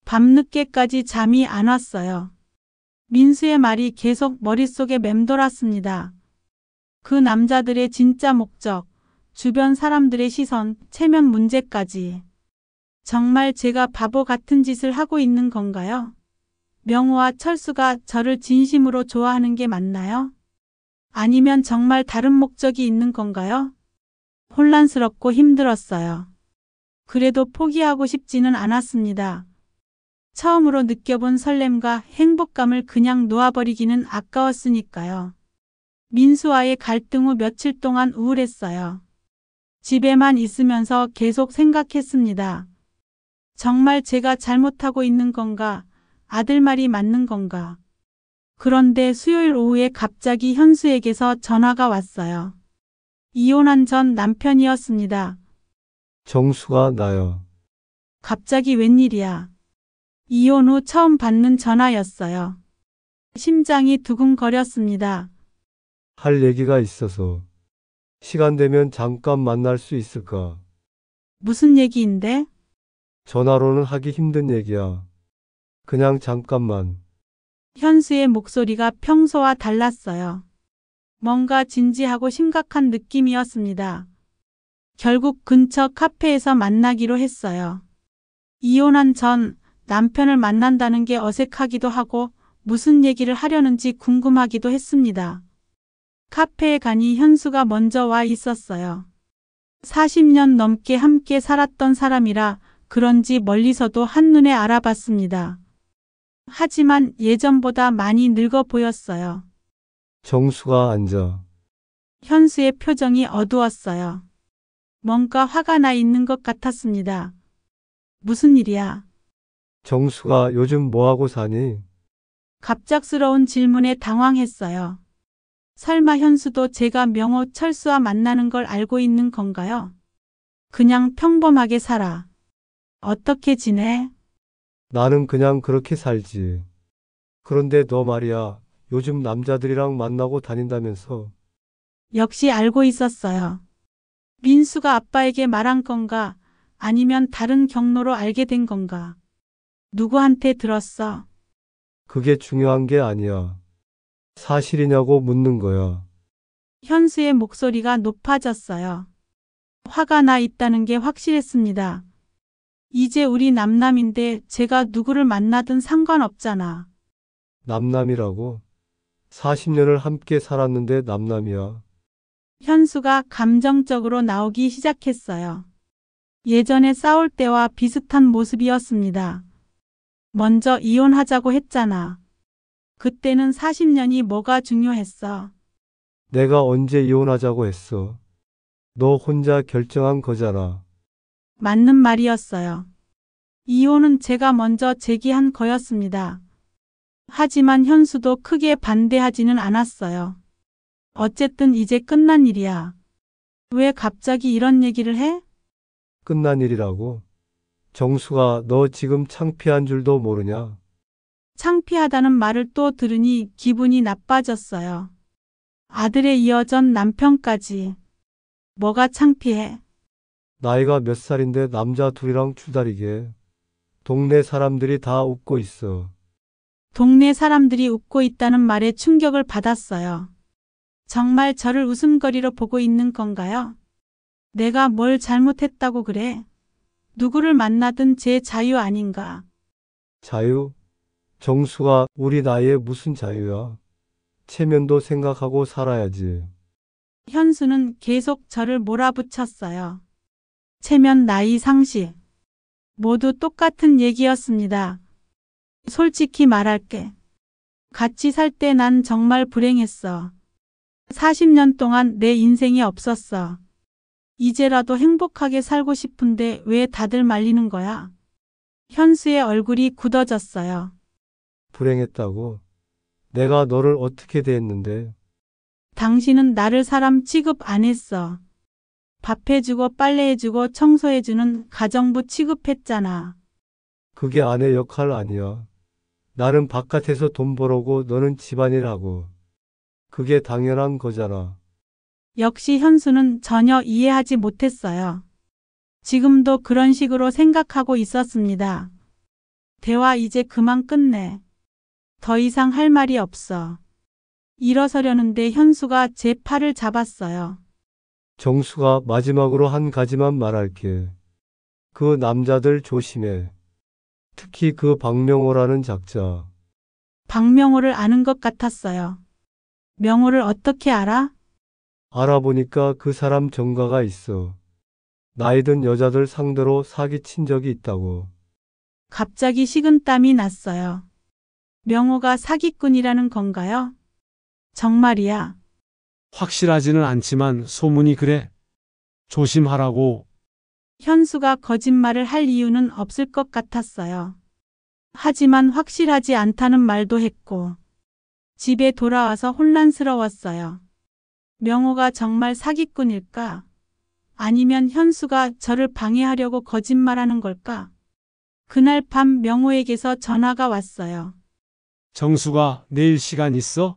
밤늦게까지 잠이 안 왔어요. 민수의 말이 계속 머릿속에 맴돌았습니다. 그 남자들의 진짜 목적, 주변 사람들의 시선, 체면 문제까지. 정말 제가 바보 같은 짓을 하고 있는 건가요? 명호와 철수가 저를 진심으로 좋아하는 게 맞나요? 아니면 정말 다른 목적이 있는 건가요? 혼란스럽고 힘들었어요. 그래도 포기하고 싶지는 않았습니다. 처음으로 느껴본 설렘과 행복감을 그냥 놓아버리기는 아까웠으니까요. 민수와의 갈등 후 며칠 동안 우울했어요. 집에만 있으면서 계속 생각했습니다. 정말 제가 잘못하고 있는 건가? 아들 말이 맞는 건가? 그런데 수요일 오후에 갑자기 현수에게서 전화가 왔어요. 이혼한 전 남편이었습니다. 정수가 나요. 갑자기 웬일이야? 이혼 후 처음 받는 전화였어요. 심장이 두근거렸습니다. 할 얘기가 있어서. 시간 되면 잠깐 만날 수 있을까? 무슨 얘기인데? 전화로는 하기 힘든 얘기야. 그냥 잠깐만. 현수의 목소리가 평소와 달랐어요. 뭔가 진지하고 심각한 느낌이었습니다. 결국 근처 카페에서 만나기로 했어요. 이혼한 전 남편을 만난다는 게 어색하기도 하고 무슨 얘기를 하려는지 궁금하기도 했습니다. 카페에 가니 현수가 먼저 와 있었어요. 40년 넘게 함께 살았던 사람이라 그런지 멀리서도 한눈에 알아봤습니다. 하지만 예전보다 많이 늙어 보였어요. 정수가 앉아. 현수의 표정이 어두웠어요. 뭔가 화가 나 있는 것 같았습니다. 무슨 일이야? 정수가 요즘 뭐하고 사니? 갑작스러운 질문에 당황했어요. 설마 현수도 제가 명호 철수와 만나는 걸 알고 있는 건가요? 그냥 평범하게 살아. 어떻게 지내? 나는 그냥 그렇게 살지. 그런데 너 말이야. 요즘 남자들이랑 만나고 다닌다면서. 역시 알고 있었어요. 민수가 아빠에게 말한 건가? 아니면 다른 경로로 알게 된 건가? 누구한테 들었어? 그게 중요한 게 아니야. 사실이냐고 묻는 거야. 현수의 목소리가 높아졌어요. 화가 나 있다는 게 확실했습니다. 이제 우리 남남인데 제가 누구를 만나든 상관없잖아. 남남이라고? 40년을 함께 살았는데 남남이야. 현수가 감정적으로 나오기 시작했어요. 예전에 싸울 때와 비슷한 모습이었습니다. 먼저 이혼하자고 했잖아. 그때는 40년이 뭐가 중요했어. 내가 언제 이혼하자고 했어. 너 혼자 결정한 거잖아. 맞는 말이었어요. 이혼은 제가 먼저 제기한 거였습니다. 하지만 현수도 크게 반대하지는 않았어요. 어쨌든 이제 끝난 일이야. 왜 갑자기 이런 얘기를 해? 끝난 일이라고? 정수가 너 지금 창피한 줄도 모르냐? 창피하다는 말을 또 들으니 기분이 나빠졌어요. 아들에 이어 전 남편까지. 뭐가 창피해? 나이가 몇 살인데 남자 둘이랑 추다리게. 동네 사람들이 다 웃고 있어. 동네 사람들이 웃고 있다는 말에 충격을 받았어요. 정말 저를 웃음거리로 보고 있는 건가요? 내가 뭘 잘못했다고 그래? 누구를 만나든 제 자유 아닌가? 자유? 정수가 우리 나이에 무슨 자유야? 체면도 생각하고 살아야지. 현수는 계속 저를 몰아붙였어요. 체면, 나이, 상식. 모두 똑같은 얘기였습니다. 솔직히 말할게. 같이 살 때 난 정말 불행했어. 40년 동안 내 인생이 없었어. 이제라도 행복하게 살고 싶은데 왜 다들 말리는 거야? 현수의 얼굴이 굳어졌어요. 불행했다고? 내가 너를 어떻게 대했는데? 당신은 나를 사람 취급 안 했어. 밥 해주고 빨래해주고 청소해주는 가정부 취급했잖아. 그게 아내 역할 아니야. 나는 바깥에서 돈 벌어오고 너는 집안일 하고. 그게 당연한 거잖아. 역시 현수는 전혀 이해하지 못했어요. 지금도 그런 식으로 생각하고 있었습니다. 대화 이제 그만 끝내. 더 이상 할 말이 없어. 일어서려는데 현수가 제 팔을 잡았어요. 정수가 마지막으로 한 가지만 말할게. 그 남자들 조심해. 특히 그 박명호라는 작자. 박명호를 아는 것 같았어요. 명호를 어떻게 알아? 알아보니까 그 사람 전가가 있어. 나이 든 여자들 상대로 사기친 적이 있다고. 갑자기 식은땀이 났어요. 명호가 사기꾼이라는 건가요? 정말이야. 확실하지는 않지만 소문이 그래. 조심하라고. 현수가 거짓말을 할 이유는 없을 것 같았어요. 하지만 확실하지 않다는 말도 했고, 집에 돌아와서 혼란스러웠어요. 명호가 정말 사기꾼일까? 아니면 현수가 저를 방해하려고 거짓말하는 걸까? 그날 밤 명호에게서 전화가 왔어요. 정수가 내일 시간 있어?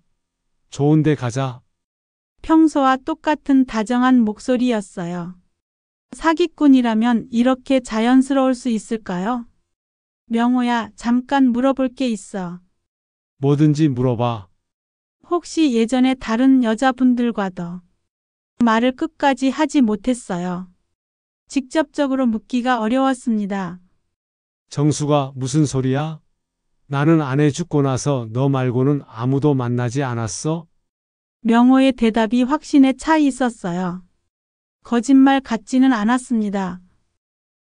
좋은 데 가자. 평소와 똑같은 다정한 목소리였어요. 사기꾼이라면 이렇게 자연스러울 수 있을까요? 명호야, 잠깐 물어볼 게 있어. 뭐든지 물어봐. 혹시 예전에 다른 여자분들과도 말을 끝까지 하지 못했어요. 직접적으로 묻기가 어려웠습니다. 정수가 무슨 소리야? 나는 아내 죽고 나서 너 말고는 아무도 만나지 않았어? 명호의 대답이 확신에 차 있었어요. 거짓말 같지는 않았습니다.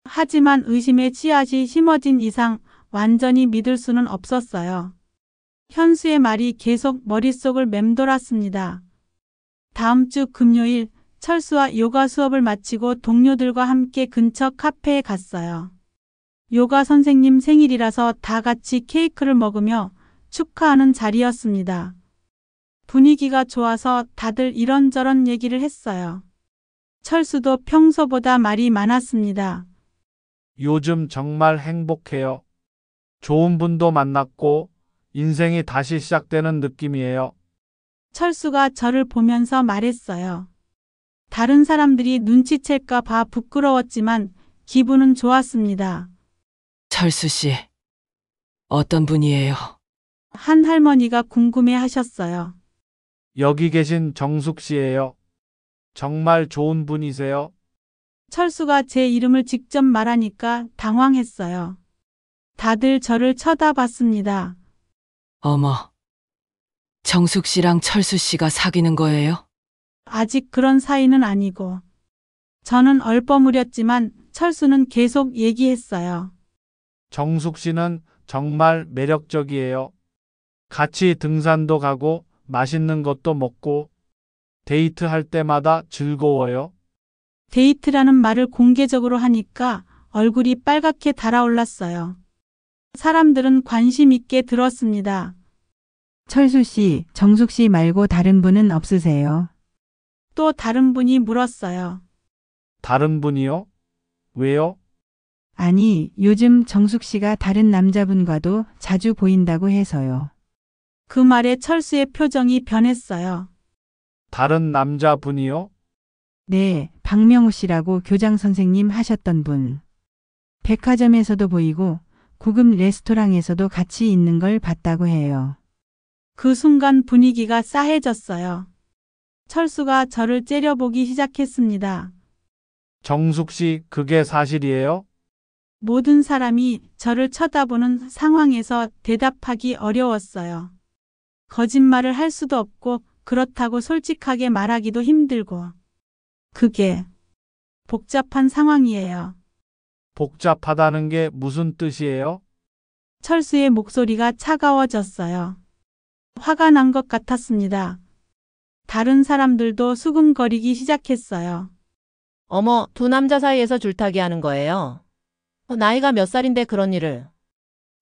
하지만 의심의 씨앗이 심어진 이상 완전히 믿을 수는 없었어요. 현수의 말이 계속 머릿속을 맴돌았습니다. 다음 주 금요일 철수와 요가 수업을 마치고 동료들과 함께 근처 카페에 갔어요. 요가 선생님 생일이라서 다 같이 케이크를 먹으며 축하하는 자리였습니다. 분위기가 좋아서 다들 이런저런 얘기를 했어요. 철수도 평소보다 말이 많았습니다. 요즘 정말 행복해요. 좋은 분도 만났고 인생이 다시 시작되는 느낌이에요. 철수가 저를 보면서 말했어요. 다른 사람들이 눈치챌까 봐 부끄러웠지만 기분은 좋았습니다. 철수 씨, 어떤 분이에요? 한 할머니가 궁금해 하셨어요. 여기 계신 정숙 씨예요. 정말 좋은 분이세요. 철수가 제 이름을 직접 말하니까 당황했어요. 다들 저를 쳐다봤습니다. 어머, 정숙 씨랑 철수 씨가 사귀는 거예요? 아직 그런 사이는 아니고. 저는 얼버무렸지만 철수는 계속 얘기했어요. 정숙 씨는 정말 매력적이에요. 같이 등산도 가고 맛있는 것도 먹고 데이트할 때마다 즐거워요. 데이트라는 말을 공개적으로 하니까 얼굴이 빨갛게 달아올랐어요. 사람들은 관심 있게 들었습니다. 철수 씨, 정숙 씨 말고 다른 분은 없으세요? 또 다른 분이 물었어요. 다른 분이요? 왜요? 아니, 요즘 정숙 씨가 다른 남자분과도 자주 보인다고 해서요. 그 말에 철수의 표정이 변했어요. 다른 남자분이요? 네, 박명호 씨라고 교장 선생님 하셨던 분. 백화점에서도 보이고 고급 레스토랑에서도 같이 있는 걸 봤다고 해요. 그 순간 분위기가 싸해졌어요. 철수가 저를 째려보기 시작했습니다. 정숙 씨, 그게 사실이에요? 모든 사람이 저를 쳐다보는 상황에서 대답하기 어려웠어요. 거짓말을 할 수도 없고 그렇다고 솔직하게 말하기도 힘들고. 그게 복잡한 상황이에요. 복잡하다는 게 무슨 뜻이에요? 철수의 목소리가 차가워졌어요. 화가 난 것 같았습니다. 다른 사람들도 수근거리기 시작했어요. 어머, 두 남자 사이에서 줄타기 하는 거예요. 나이가 몇 살인데 그런 일을.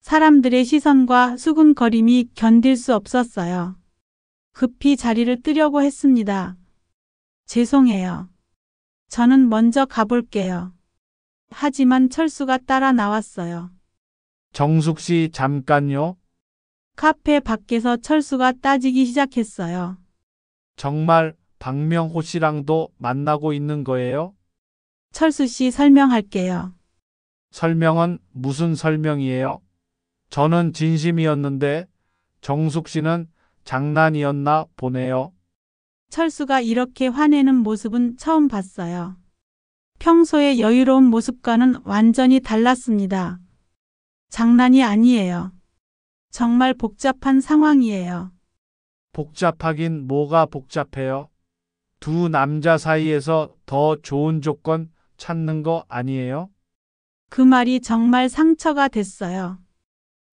사람들의 시선과 수근거림이 견딜 수 없었어요. 급히 자리를 뜨려고 했습니다. 죄송해요. 저는 먼저 가볼게요. 하지만 철수가 따라 나왔어요. 정숙 씨, 잠깐요. 카페 밖에서 철수가 따지기 시작했어요. 정말 박명호 씨랑도 만나고 있는 거예요? 철수 씨 설명할게요. 설명은 무슨 설명이에요? 저는 진심이었는데 정숙 씨는 장난이었나 보네요. 철수가 이렇게 화내는 모습은 처음 봤어요. 평소의 여유로운 모습과는 완전히 달랐습니다. 장난이 아니에요. 정말 복잡한 상황이에요. 복잡하긴 뭐가 복잡해요? 두 남자 사이에서 더 좋은 조건 찾는 거 아니에요? 그 말이 정말 상처가 됐어요.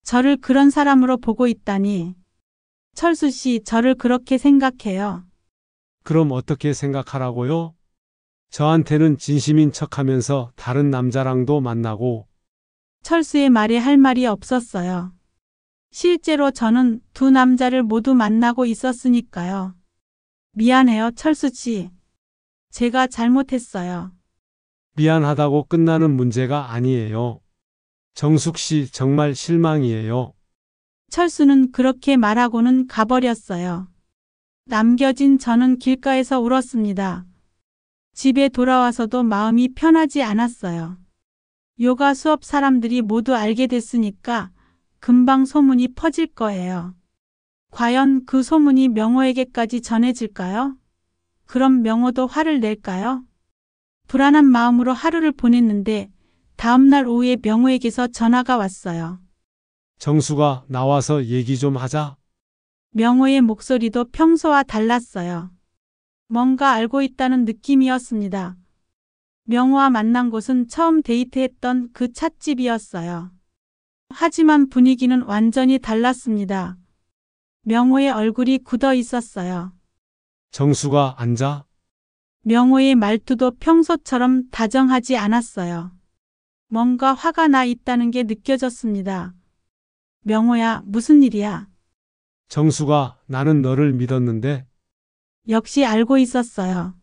저를 그런 사람으로 보고 있다니. 철수 씨, 저를 그렇게 생각해요. 그럼 어떻게 생각하라고요? 저한테는 진심인 척하면서 다른 남자랑도 만나고 철수의 말에 할 말이 없었어요. 실제로 저는 두 남자를 모두 만나고 있었으니까요. 미안해요, 철수 씨. 제가 잘못했어요. 미안하다고 끝나는 문제가 아니에요. 정숙 씨 정말 실망이에요. 철수는 그렇게 말하고는 가버렸어요. 남겨진 저는 길가에서 울었습니다. 집에 돌아와서도 마음이 편하지 않았어요. 요가 수업 사람들이 모두 알게 됐으니까 금방 소문이 퍼질 거예요. 과연 그 소문이 명호에게까지 전해질까요? 그럼 명호도 화를 낼까요? 불안한 마음으로 하루를 보냈는데 다음날 오후에 명호에게서 전화가 왔어요. 정수가 나와서 얘기 좀 하자. 명호의 목소리도 평소와 달랐어요. 뭔가 알고 있다는 느낌이었습니다. 명호와 만난 곳은 처음 데이트했던 그 찻집이었어요. 하지만 분위기는 완전히 달랐습니다. 명호의 얼굴이 굳어 있었어요. 정수가 앉아. 명호의 말투도 평소처럼 다정하지 않았어요. 뭔가 화가 나 있다는 게 느껴졌습니다. 명호야, 무슨 일이야? 정수가 나는 너를 믿었는데 역시 알고 있었어요.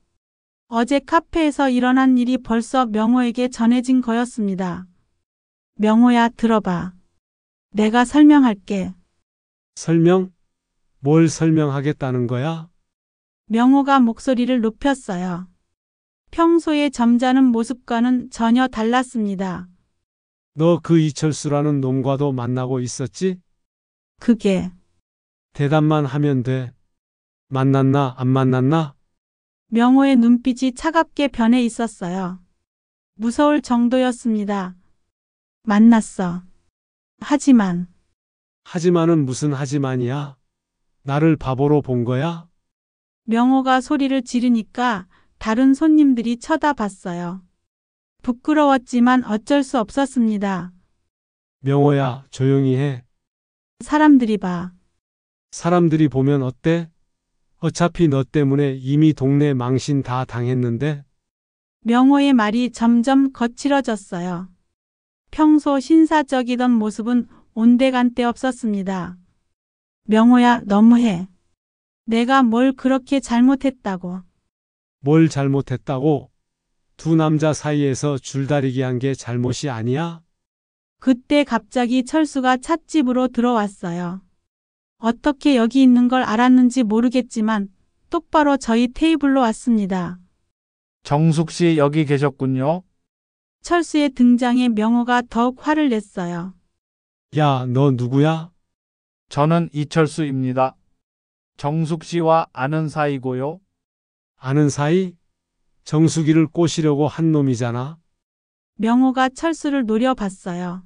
어제 카페에서 일어난 일이 벌써 명호에게 전해진 거였습니다. 명호야, 들어봐. 내가 설명할게. 설명? 뭘 설명하겠다는 거야? 명호가 목소리를 높였어요. 평소의 점잖은 모습과는 전혀 달랐습니다. 너 그 이철수라는 놈과도 만나고 있었지? 그게 대답만 하면 돼. 만났나 안 만났나? 명호의 눈빛이 차갑게 변해 있었어요. 무서울 정도였습니다. 만났어. 하지만은 무슨 하지만이야? 나를 바보로 본 거야? 명호가 소리를 지르니까 다른 손님들이 쳐다봤어요. 부끄러웠지만 어쩔 수 없었습니다. 명호야, 조용히 해. 사람들이 봐. 사람들이 보면 어때? 어차피 너 때문에 이미 동네 망신 다 당했는데? 명호의 말이 점점 거칠어졌어요. 평소 신사적이던 모습은 온데간데 없었습니다. 명호야, 너무해. 내가 뭘 그렇게 잘못했다고. 뭘 잘못했다고? 두 남자 사이에서 줄다리기 한 게 잘못이 아니야? 그때 갑자기 철수가 찻집으로 들어왔어요. 어떻게 여기 있는 걸 알았는지 모르겠지만 똑바로 저희 테이블로 왔습니다. 정숙 씨 여기 계셨군요. 철수의 등장에 명호가 더욱 화를 냈어요. 야, 너 누구야? 저는 이철수입니다. 정숙 씨와 아는 사이고요. 아는 사이? 정수기를 꼬시려고 한 놈이잖아. 명호가 철수를 노려봤어요.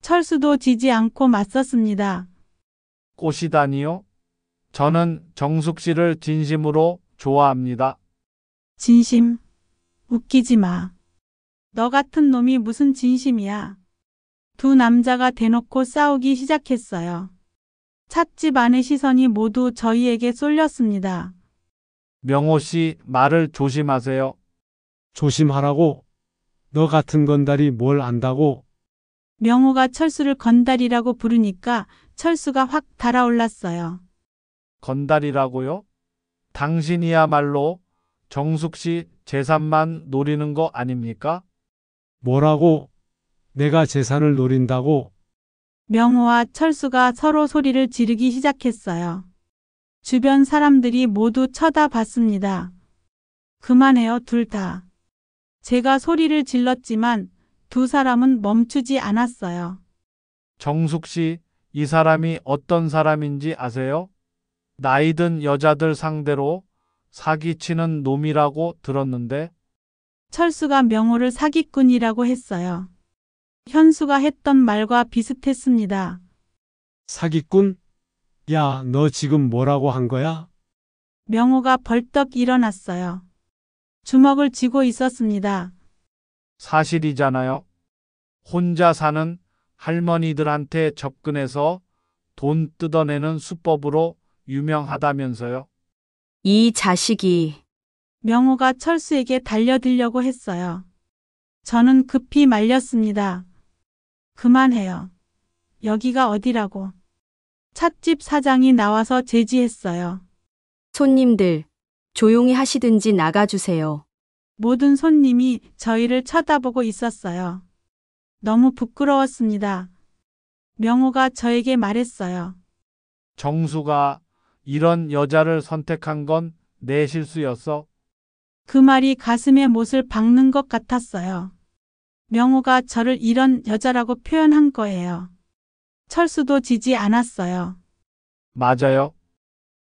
철수도 지지 않고 맞섰습니다. 꼬시다니요? 저는 정숙 씨를 진심으로 좋아합니다. 진심? 웃기지 마. 너 같은 놈이 무슨 진심이야. 두 남자가 대놓고 싸우기 시작했어요. 찻집 안의 시선이 모두 저희에게 쏠렸습니다. 명호 씨, 말을 조심하세요. 조심하라고. 너 같은 건달이 뭘 안다고. 명호가 철수를 건달이라고 부르니까 철수가 확 달아올랐어요. 건달이라고요? 당신이야말로 정숙 씨 재산만 노리는 거 아닙니까? 뭐라고? 내가 재산을 노린다고? 명호와 철수가 서로 소리를 지르기 시작했어요. 주변 사람들이 모두 쳐다봤습니다. 그만해요, 둘 다. 제가 소리를 질렀지만 두 사람은 멈추지 않았어요. 정숙 씨, 이 사람이 어떤 사람인지 아세요? 나이든 여자들 상대로 사기치는 놈이라고 들었는데. 철수가 명호를 사기꾼이라고 했어요. 현수가 했던 말과 비슷했습니다. 사기꾼? 야, 너 지금 뭐라고 한 거야? 명호가 벌떡 일어났어요. 주먹을 쥐고 있었습니다. 사실이잖아요. 혼자 사는 할머니들한테 접근해서 돈 뜯어내는 수법으로 유명하다면서요. 이 자식이. 명호가 철수에게 달려들려고 했어요. 저는 급히 말렸습니다. 그만해요. 여기가 어디라고. 찻집 사장이 나와서 제지했어요. 손님들, 조용히 하시든지 나가주세요. 모든 손님이 저희를 쳐다보고 있었어요. 너무 부끄러웠습니다. 명호가 저에게 말했어요. 정수가 이런 여자를 선택한 건 내 실수였어. 그 말이 가슴에 못을 박는 것 같았어요. 명호가 저를 이런 여자라고 표현한 거예요. 철수도 지지 않았어요. 맞아요.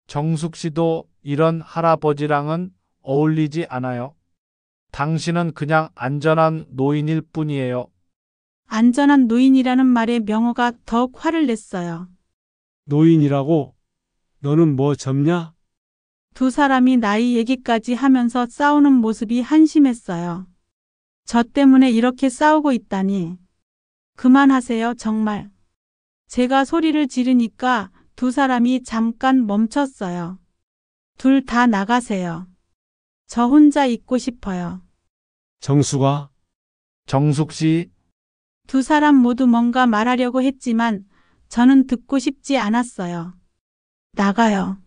정숙 씨도 이런 할아버지랑은 어울리지 않아요. 당신은 그냥 안전한 노인일 뿐이에요. 안전한 노인이라는 말에 명호가 더욱 화를 냈어요. 노인이라고? 너는 뭐 접냐? 두 사람이 나이 얘기까지 하면서 싸우는 모습이 한심했어요. 저 때문에 이렇게 싸우고 있다니. 그만하세요, 정말. 제가 소리를 지르니까 두 사람이 잠깐 멈췄어요. 둘 다 나가세요. 저 혼자 있고 싶어요. 정수가? 정숙 씨, 두 사람 모두 뭔가 말하려고 했지만 저는 듣고 싶지 않았어요. 나가요.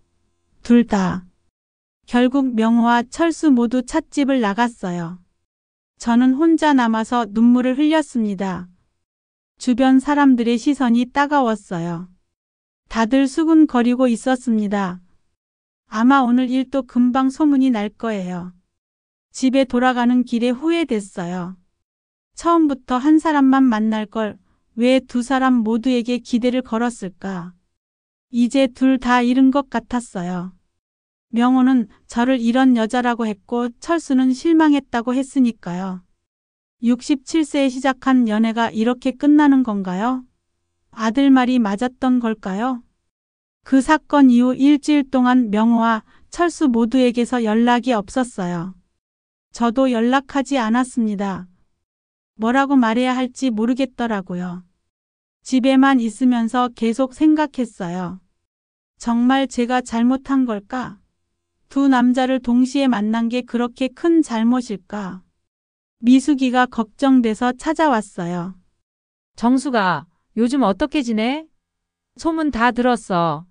둘 다. 결국 명호와 철수 모두 찻집을 나갔어요. 저는 혼자 남아서 눈물을 흘렸습니다. 주변 사람들의 시선이 따가웠어요. 다들 수군거리고 있었습니다. 아마 오늘 일도 금방 소문이 날 거예요. 집에 돌아가는 길에 후회됐어요. 처음부터 한 사람만 만날 걸 왜 두 사람 모두에게 기대를 걸었을까? 이제 둘 다 잃은 것 같았어요. 명호는 저를 이런 여자라고 했고 철수는 실망했다고 했으니까요. 67세에 시작한 연애가 이렇게 끝나는 건가요? 아들 말이 맞았던 걸까요? 그 사건 이후 일주일 동안 명호와 철수 모두에게서 연락이 없었어요. 저도 연락하지 않았습니다. 뭐라고 말해야 할지 모르겠더라고요. 집에만 있으면서 계속 생각했어요. 정말 제가 잘못한 걸까? 두 남자를 동시에 만난 게 그렇게 큰 잘못일까? 미숙이가 걱정돼서 찾아왔어요. 정수가 요즘 어떻게 지내? 소문 다 들었어.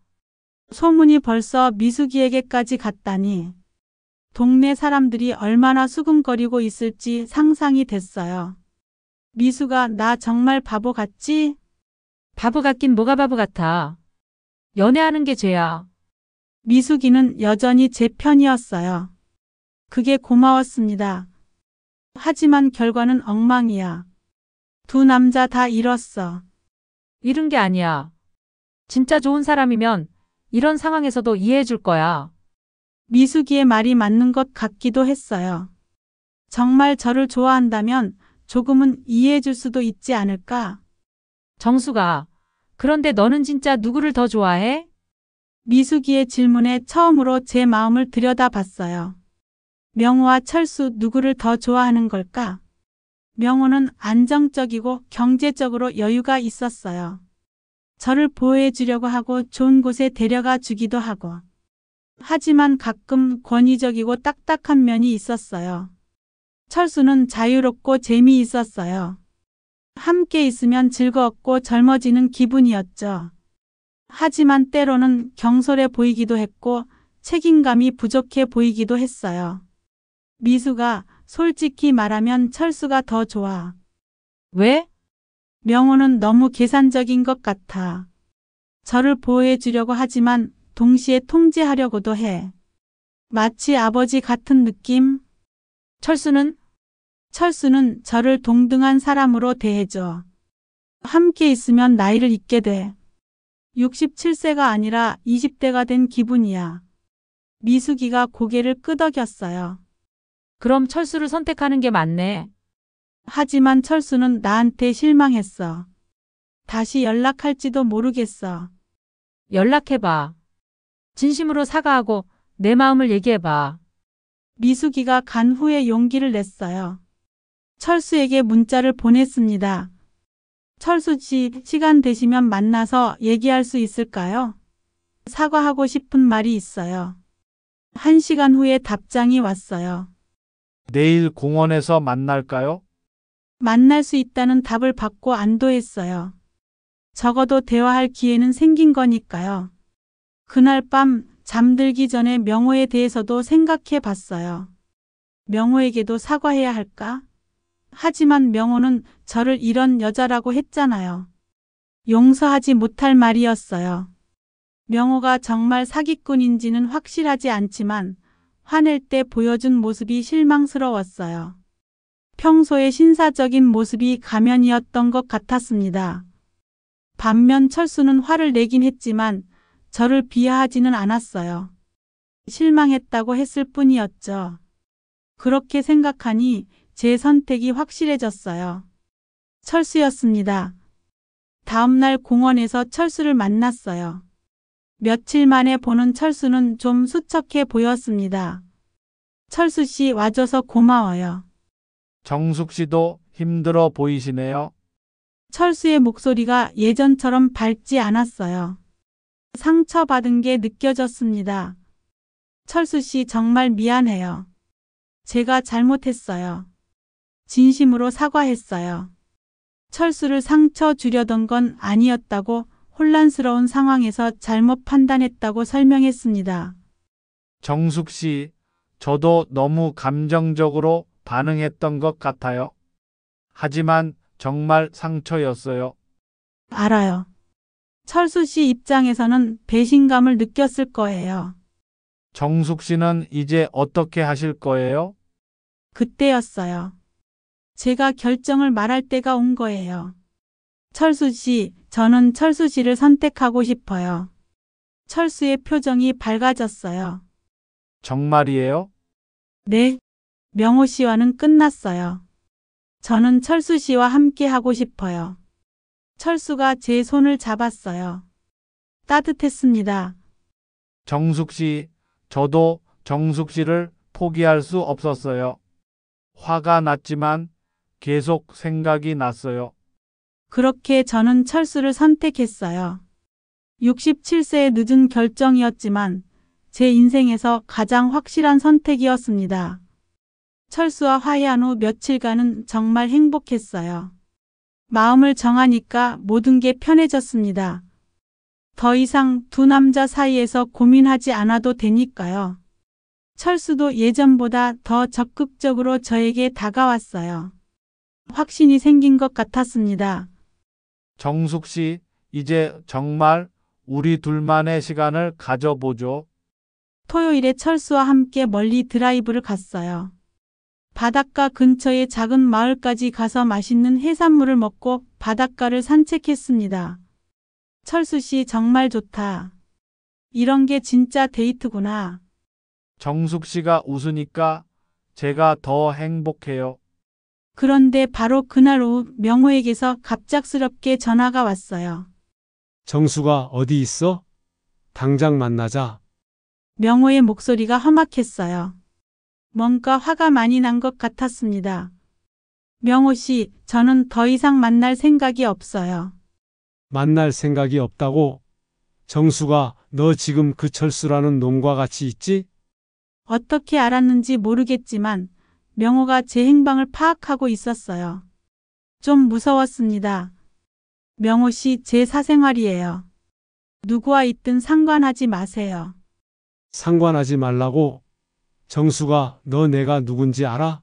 소문이 벌써 미숙이에게까지 갔다니. 동네 사람들이 얼마나 수군거리고 있을지 상상이 됐어요. 미수가 나 정말 바보 같지? 바보 같긴 뭐가 바보 같아. 연애하는 게 죄야. 미숙이는 여전히 제 편이었어요. 그게 고마웠습니다. 하지만 결과는 엉망이야. 두 남자 다 잃었어. 잃은 게 아니야. 진짜 좋은 사람이면 이런 상황에서도 이해해 줄 거야. 미숙이의 말이 맞는 것 같기도 했어요. 정말 저를 좋아한다면 조금은 이해해 줄 수도 있지 않을까? 정수가, 그런데 너는 진짜 누구를 더 좋아해? 미숙이의 질문에 처음으로 제 마음을 들여다봤어요. 명호와 철수 누구를 더 좋아하는 걸까? 명호는 안정적이고 경제적으로 여유가 있었어요. 저를 보호해 주려고 하고 좋은 곳에 데려가 주기도 하고. 하지만 가끔 권위적이고 딱딱한 면이 있었어요. 철수는 자유롭고 재미있었어요. 함께 있으면 즐거웠고 젊어지는 기분이었죠. 하지만 때로는 경솔해 보이기도 했고 책임감이 부족해 보이기도 했어요. 미수가 솔직히 말하면 철수가 더 좋아. 왜? 명호는 너무 계산적인 것 같아. 저를 보호해 주려고 하지만 동시에 통제하려고도 해. 마치 아버지 같은 느낌? 철수는? 철수는 저를 동등한 사람으로 대해줘. 함께 있으면 나이를 잊게 돼. 67세가 아니라 20대가 된 기분이야. 미숙이가 고개를 끄덕였어요. 그럼 철수를 선택하는 게 맞네. 하지만 철수는 나한테 실망했어. 다시 연락할지도 모르겠어. 연락해봐. 진심으로 사과하고 내 마음을 얘기해봐. 미숙이가 간 후에 용기를 냈어요. 철수에게 문자를 보냈습니다. 철수 씨, 시간 되시면 만나서 얘기할 수 있을까요? 사과하고 싶은 말이 있어요. 1시간 후에 답장이 왔어요. 내일 공원에서 만날까요? 만날 수 있다는 답을 받고 안도했어요. 적어도 대화할 기회는 생긴 거니까요. 그날 밤 잠들기 전에 명호에 대해서도 생각해 봤어요. 명호에게도 사과해야 할까? 하지만 명호는 저를 이런 여자라고 했잖아요. 용서하지 못할 말이었어요. 명호가 정말 사기꾼인지는 확실하지 않지만 화낼 때 보여준 모습이 실망스러웠어요. 평소의 신사적인 모습이 가면이었던 것 같았습니다. 반면 철수는 화를 내긴 했지만 저를 비하하지는 않았어요. 실망했다고 했을 뿐이었죠. 그렇게 생각하니 제 선택이 확실해졌어요. 철수였습니다. 다음날 공원에서 철수를 만났어요. 며칠 만에 보는 철수는 좀 수척해 보였습니다. 철수 씨 와줘서 고마워요. 정숙 씨도 힘들어 보이시네요. 철수의 목소리가 예전처럼 밝지 않았어요. 상처받은 게 느껴졌습니다. 철수 씨 정말 미안해요. 제가 잘못했어요. 진심으로 사과했어요. 철수를 상처 주려던 건 아니었다고 혼란스러운 상황에서 잘못 판단했다고 설명했습니다. 정숙 씨, 저도 너무 감정적으로 반응했던 것 같아요. 하지만 정말 상처였어요. 알아요. 철수 씨 입장에서는 배신감을 느꼈을 거예요. 정숙 씨는 이제 어떻게 하실 거예요? 그때였어요. 제가 결정을 말할 때가 온 거예요. 철수 씨, 저는 철수 씨를 선택하고 싶어요. 철수의 표정이 밝아졌어요. 정말이에요? 네, 명호 씨와는 끝났어요. 저는 철수 씨와 함께 하고 싶어요. 철수가 제 손을 잡았어요. 따뜻했습니다. 정숙 씨, 저도 정숙 씨를 포기할 수 없었어요. 화가 났지만 계속 생각이 났어요. 그렇게 저는 철수를 선택했어요. 67세의 늦은 결정이었지만 제 인생에서 가장 확실한 선택이었습니다. 철수와 화해한 후 며칠간은 정말 행복했어요. 마음을 정하니까 모든 게 편해졌습니다. 더 이상 두 남자 사이에서 고민하지 않아도 되니까요. 철수도 예전보다 더 적극적으로 저에게 다가왔어요. 확신이 생긴 것 같았습니다. 정숙 씨, 이제 정말 우리 둘만의 시간을 가져보죠. 토요일에 철수와 함께 멀리 드라이브를 갔어요. 바닷가 근처의 작은 마을까지 가서 맛있는 해산물을 먹고 바닷가를 산책했습니다. 철수 씨 정말 좋다. 이런 게 진짜 데이트구나. 정숙 씨가 웃으니까 제가 더 행복해요. 그런데 바로 그날 오후 명호에게서 갑작스럽게 전화가 왔어요. 정수가 어디 있어? 당장 만나자. 명호의 목소리가 험악했어요. 뭔가 화가 많이 난 것 같았습니다. 명호 씨, 저는 더 이상 만날 생각이 없어요. 만날 생각이 없다고? 정수가 너 지금 그 철수라는 놈과 같이 있지? 어떻게 알았는지 모르겠지만 명호가 제 행방을 파악하고 있었어요. 좀 무서웠습니다. 명호 씨, 제 사생활이에요. 누구와 있든 상관하지 마세요. 상관하지 말라고? 정수가 너 내가 누군지 알아?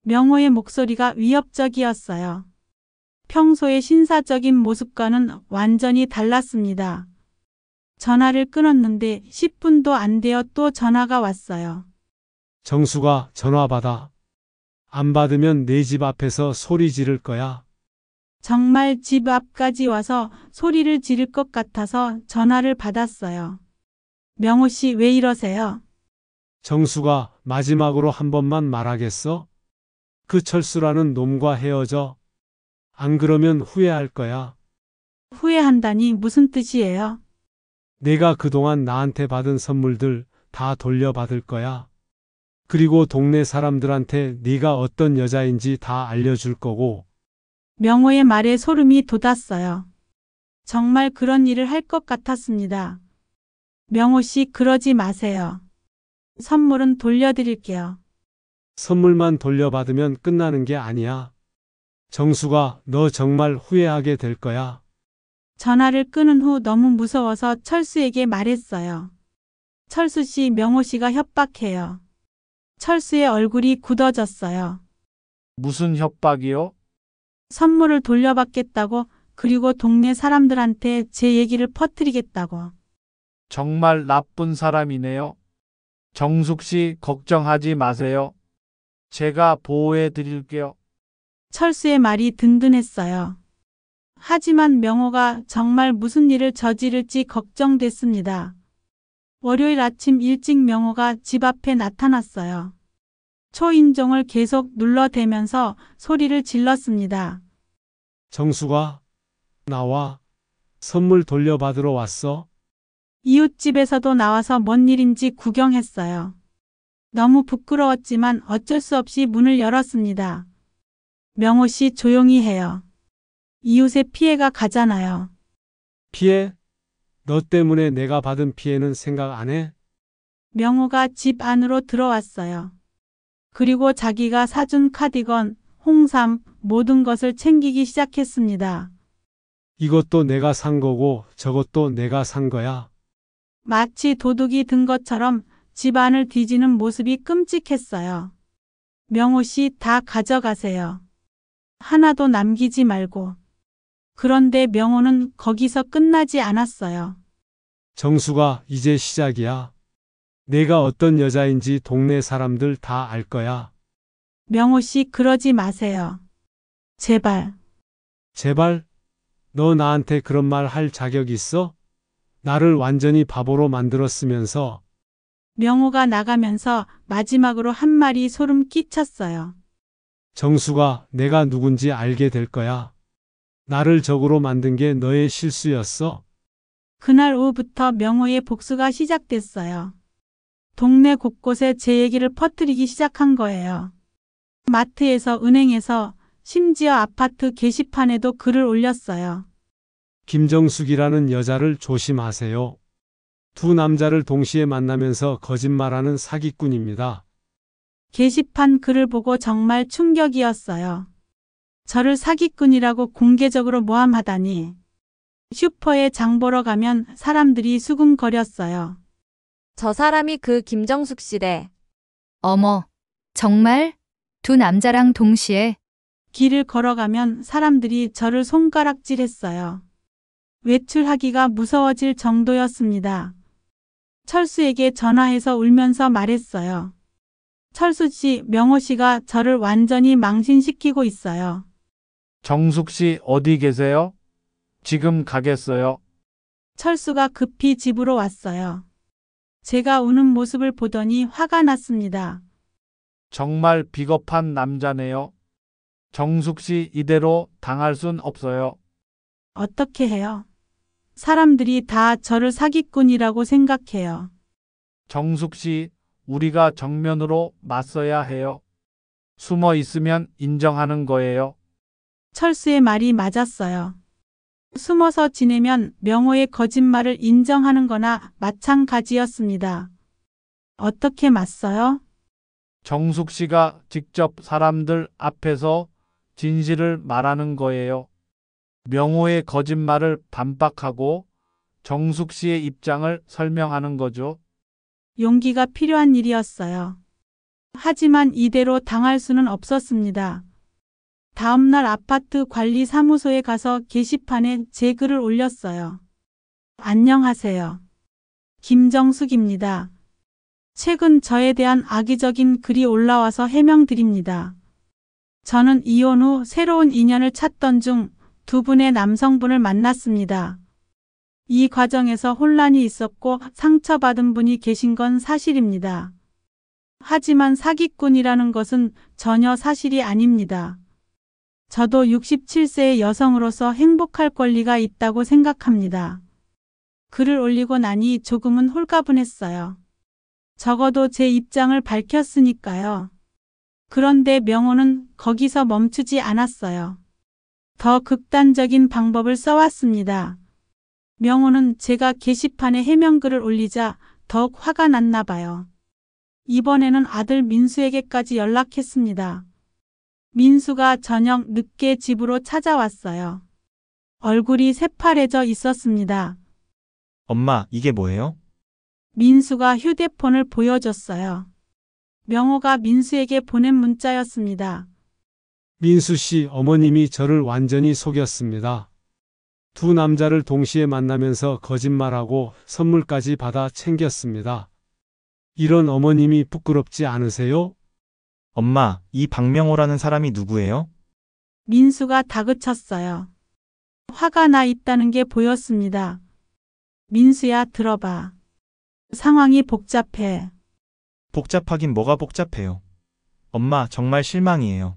명호의 목소리가 위협적이었어요. 평소의 신사적인 모습과는 완전히 달랐습니다. 전화를 끊었는데 10분도 안 되어 또 전화가 왔어요. 정수가 전화 받아. 안 받으면 내 집 앞에서 소리 지를 거야. 정말 집 앞까지 와서 소리를 지를 것 같아서 전화를 받았어요. 명호 씨, 왜 이러세요? 정수가 마지막으로 한 번만 말하겠어? 그 철수라는 놈과 헤어져. 안 그러면 후회할 거야. 후회한다니 무슨 뜻이에요? 내가 그동안 나한테 받은 선물들 다 돌려받을 거야. 그리고 동네 사람들한테 네가 어떤 여자인지 다 알려줄 거고. 명호의 말에 소름이 돋았어요. 정말 그런 일을 할 것 같았습니다. 명호 씨, 그러지 마세요. 선물은 돌려드릴게요. 선물만 돌려받으면 끝나는 게 아니야. 정수가 너 정말 후회하게 될 거야. 전화를 끊은 후 너무 무서워서 철수에게 말했어요. 철수 씨, 명호 씨가 협박해요. 철수의 얼굴이 굳어졌어요. 무슨 협박이요? 선물을 돌려받겠다고, 그리고 동네 사람들한테 제 얘기를 퍼뜨리겠다고. 정말 나쁜 사람이네요. 정숙 씨, 걱정하지 마세요. 제가 보호해 드릴게요. 철수의 말이 든든했어요. 하지만 명호가 정말 무슨 일을 저지를지 걱정됐습니다. 월요일 아침 일찍 명호가 집 앞에 나타났어요. 초인종을 계속 눌러대면서 소리를 질렀습니다. 정수가 나와. 선물 돌려받으러 왔어. 이웃집에서도 나와서 뭔 일인지 구경했어요. 너무 부끄러웠지만 어쩔 수 없이 문을 열었습니다. 명호 씨, 조용히 해요. 이웃의 피해가 가잖아요. 피해? 너 때문에 내가 받은 피해는 생각 안 해? 명호가 집 안으로 들어왔어요. 그리고 자기가 사준 카디건, 홍삼, 모든 것을 챙기기 시작했습니다. 이것도 내가 산 거고 저것도 내가 산 거야. 마치 도둑이 든 것처럼 집 안을 뒤지는 모습이 끔찍했어요. 명호 씨, 다 가져가세요. 하나도 남기지 말고. 그런데 명호는 거기서 끝나지 않았어요. 정수가 이제 시작이야. 내가 어떤 여자인지 동네 사람들 다 알 거야. 명호 씨, 그러지 마세요. 제발. 제발? 너 나한테 그런 말 할 자격 있어? 나를 완전히 바보로 만들었으면서. 명호가 나가면서 마지막으로 한 말이 소름 끼쳤어요. 정수가 내가 누군지 알게 될 거야. 나를 적으로 만든 게 너의 실수였어. 그날 오후부터 명호의 복수가 시작됐어요. 동네 곳곳에 제 얘기를 퍼뜨리기 시작한 거예요. 마트에서, 은행에서, 심지어 아파트 게시판에도 글을 올렸어요. 김정숙이라는 여자를 조심하세요. 두 남자를 동시에 만나면서 거짓말하는 사기꾼입니다. 게시판 글을 보고 정말 충격이었어요. 저를 사기꾼이라고 공개적으로 모함하다니. 슈퍼에 장 보러 가면 사람들이 수군거렸어요. 저 사람이 그 김정숙 씨래. 어머, 정말? 두 남자랑 동시에? 길을 걸어가면 사람들이 저를 손가락질했어요. 외출하기가 무서워질 정도였습니다. 철수에게 전화해서 울면서 말했어요. 철수 씨, 명호 씨가 저를 완전히 망신시키고 있어요. 정숙 씨, 어디 계세요? 지금 가겠어요. 철수가 급히 집으로 왔어요. 제가 우는 모습을 보더니 화가 났습니다. 정말 비겁한 남자네요. 정숙 씨, 이대로 당할 순 없어요. 어떻게 해요? 사람들이 다 저를 사기꾼이라고 생각해요. 정숙 씨, 우리가 정면으로 맞서야 해요. 숨어 있으면 인정하는 거예요. 철수의 말이 맞았어요. 숨어서 지내면 명호의 거짓말을 인정하는 거나 마찬가지였습니다. 어떻게 맞서요? 정숙 씨가 직접 사람들 앞에서 진실을 말하는 거예요. 명호의 거짓말을 반박하고 정숙 씨의 입장을 설명하는 거죠. 용기가 필요한 일이었어요. 하지만 이대로 당할 수는 없었습니다. 다음날 아파트 관리 사무소에 가서 게시판에 제 글을 올렸어요. 안녕하세요. 김정숙입니다. 최근 저에 대한 악의적인 글이 올라와서 해명드립니다. 저는 이혼 후 새로운 인연을 찾던 중 두 분의 남성분을 만났습니다. 이 과정에서 혼란이 있었고 상처받은 분이 계신 건 사실입니다. 하지만 사기꾼이라는 것은 전혀 사실이 아닙니다. 저도 67세의 여성으로서 행복할 권리가 있다고 생각합니다. 글을 올리고 나니 조금은 홀가분했어요. 적어도 제 입장을 밝혔으니까요. 그런데 명호는 거기서 멈추지 않았어요. 더 극단적인 방법을 써왔습니다. 명호는 제가 게시판에 해명글을 올리자 더욱 화가 났나 봐요. 이번에는 아들 민수에게까지 연락했습니다. 민수가 저녁 늦게 집으로 찾아왔어요. 얼굴이 새파래져 있었습니다. 엄마, 이게 뭐예요? 민수가 휴대폰을 보여줬어요. 명호가 민수에게 보낸 문자였습니다. 민수 씨 어머님이 저를 완전히 속였습니다. 두 남자를 동시에 만나면서 거짓말하고 선물까지 받아 챙겼습니다. 이런 어머님이 부끄럽지 않으세요? 엄마, 이 박명호라는 사람이 누구예요? 민수가 다그쳤어요. 화가 나 있다는 게 보였습니다. 민수야, 들어봐. 상황이 복잡해. 복잡하긴 뭐가 복잡해요. 엄마, 정말 실망이에요.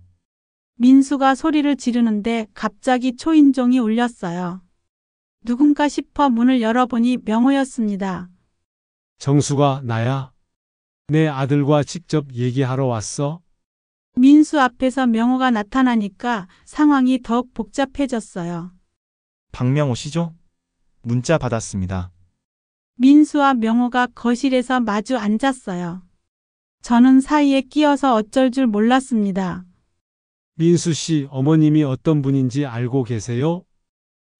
민수가 소리를 지르는데 갑자기 초인종이 울렸어요. 누군가 싶어 문을 열어보니 명호였습니다. 정수가 나야. 내 아들과 직접 얘기하러 왔어. 민수 앞에서 명호가 나타나니까 상황이 더욱 복잡해졌어요. 박명호 씨죠? 문자 받았습니다. 민수와 명호가 거실에서 마주 앉았어요. 저는 사이에 끼어서 어쩔 줄 몰랐습니다. 민수 씨 어머님이 어떤 분인지 알고 계세요?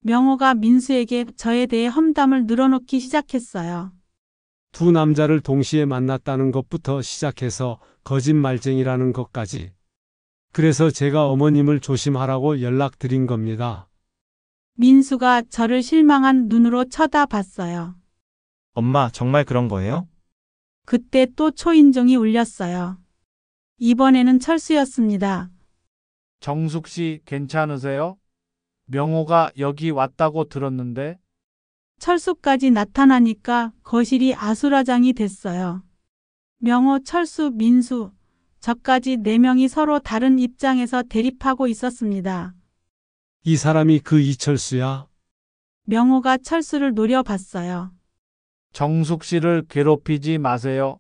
명호가 민수에게 저에 대해 험담을 늘어놓기 시작했어요. 두 남자를 동시에 만났다는 것부터 시작해서 거짓말쟁이라는 것까지. 그래서 제가 어머님을 조심하라고 연락드린 겁니다. 민수가 저를 실망한 눈으로 쳐다봤어요. 엄마, 정말 그런 거예요? 그때 또 초인종이 울렸어요. 이번에는 철수였습니다. 정숙 씨 괜찮으세요? 명호가 여기 왔다고 들었는데. 철수까지 나타나니까 거실이 아수라장이 됐어요. 명호, 철수, 민수, 저까지 4명이 서로 다른 입장에서 대립하고 있었습니다. 이 사람이 그 이철수야? 명호가 철수를 노려봤어요. 정숙 씨를 괴롭히지 마세요.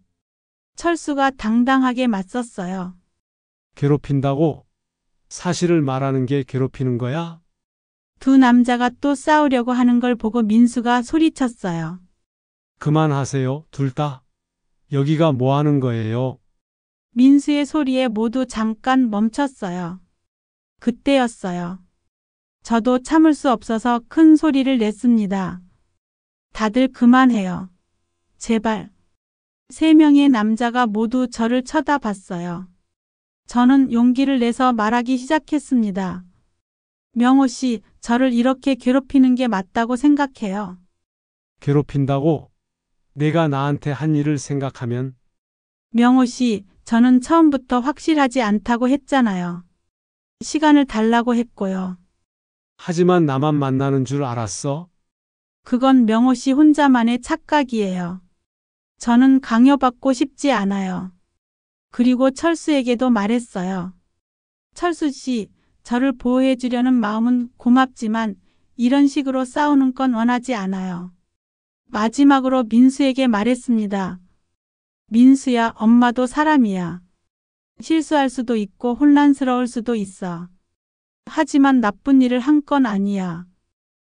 철수가 당당하게 맞섰어요. 괴롭힌다고? 사실을 말하는 게 괴롭히는 거야? 두 남자가 또 싸우려고 하는 걸 보고 민수가 소리쳤어요. 그만하세요, 둘 다. 여기가 뭐 하는 거예요? 민수의 소리에 모두 잠깐 멈췄어요. 그때였어요. 저도 참을 수 없어서 큰 소리를 냈습니다. 다들 그만해요. 제발. 3명의 남자가 모두 저를 쳐다봤어요. 저는 용기를 내서 말하기 시작했습니다. 명호 씨, 저를 이렇게 괴롭히는 게 맞다고 생각해요. 괴롭힌다고? 내가 나한테 한 일을 생각하면? 명호 씨, 저는 처음부터 확실하지 않다고 했잖아요. 시간을 달라고 했고요. 하지만 나만 만나는 줄 알았어? 그건 명호 씨 혼자만의 착각이에요. 저는 강요받고 싶지 않아요. 그리고 철수에게도 말했어요. 철수 씨, 저를 보호해 주려는 마음은 고맙지만 이런 식으로 싸우는 건 원하지 않아요. 마지막으로 민수에게 말했습니다. 민수야, 엄마도 사람이야. 실수할 수도 있고 혼란스러울 수도 있어. 하지만 나쁜 일을 한 건 아니야.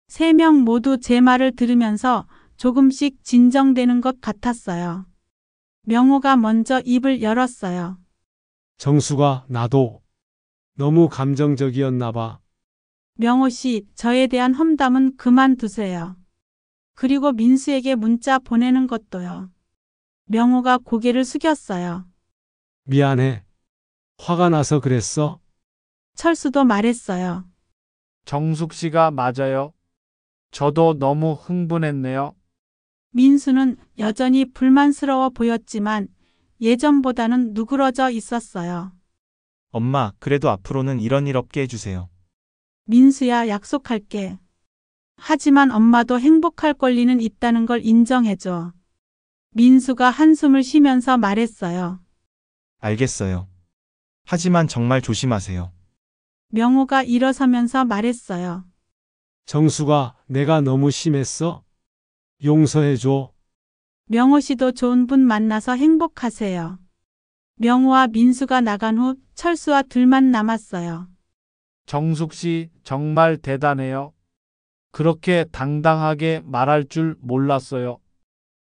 세 명 모두 제 말을 들으면서 조금씩 진정되는 것 같았어요. 명호가 먼저 입을 열었어요. 정수가 나도 너무 감정적이었나 봐. 명호 씨, 저에 대한 험담은 그만두세요. 그리고 민수에게 문자 보내는 것도요. 명호가 고개를 숙였어요. 미안해. 화가 나서 그랬어? 철수도 말했어요. 정숙 씨가 맞아요. 저도 너무 흥분했네요. 민수는 여전히 불만스러워 보였지만 예전보다는 누그러져 있었어요. 엄마, 그래도 앞으로는 이런 일 없게 해주세요. 민수야, 약속할게. 하지만 엄마도 행복할 권리는 있다는 걸 인정해줘. 민수가 한숨을 쉬면서 말했어요. 알겠어요. 하지만 정말 조심하세요. 명호가 일어서면서 말했어요. 정수가 내가 너무 심했어? 용서해줘. 명호 씨도 좋은 분 만나서 행복하세요. 명호와 민수가 나간 후 철수와 둘만 남았어요. 정숙 씨 정말 대단해요. 그렇게 당당하게 말할 줄 몰랐어요.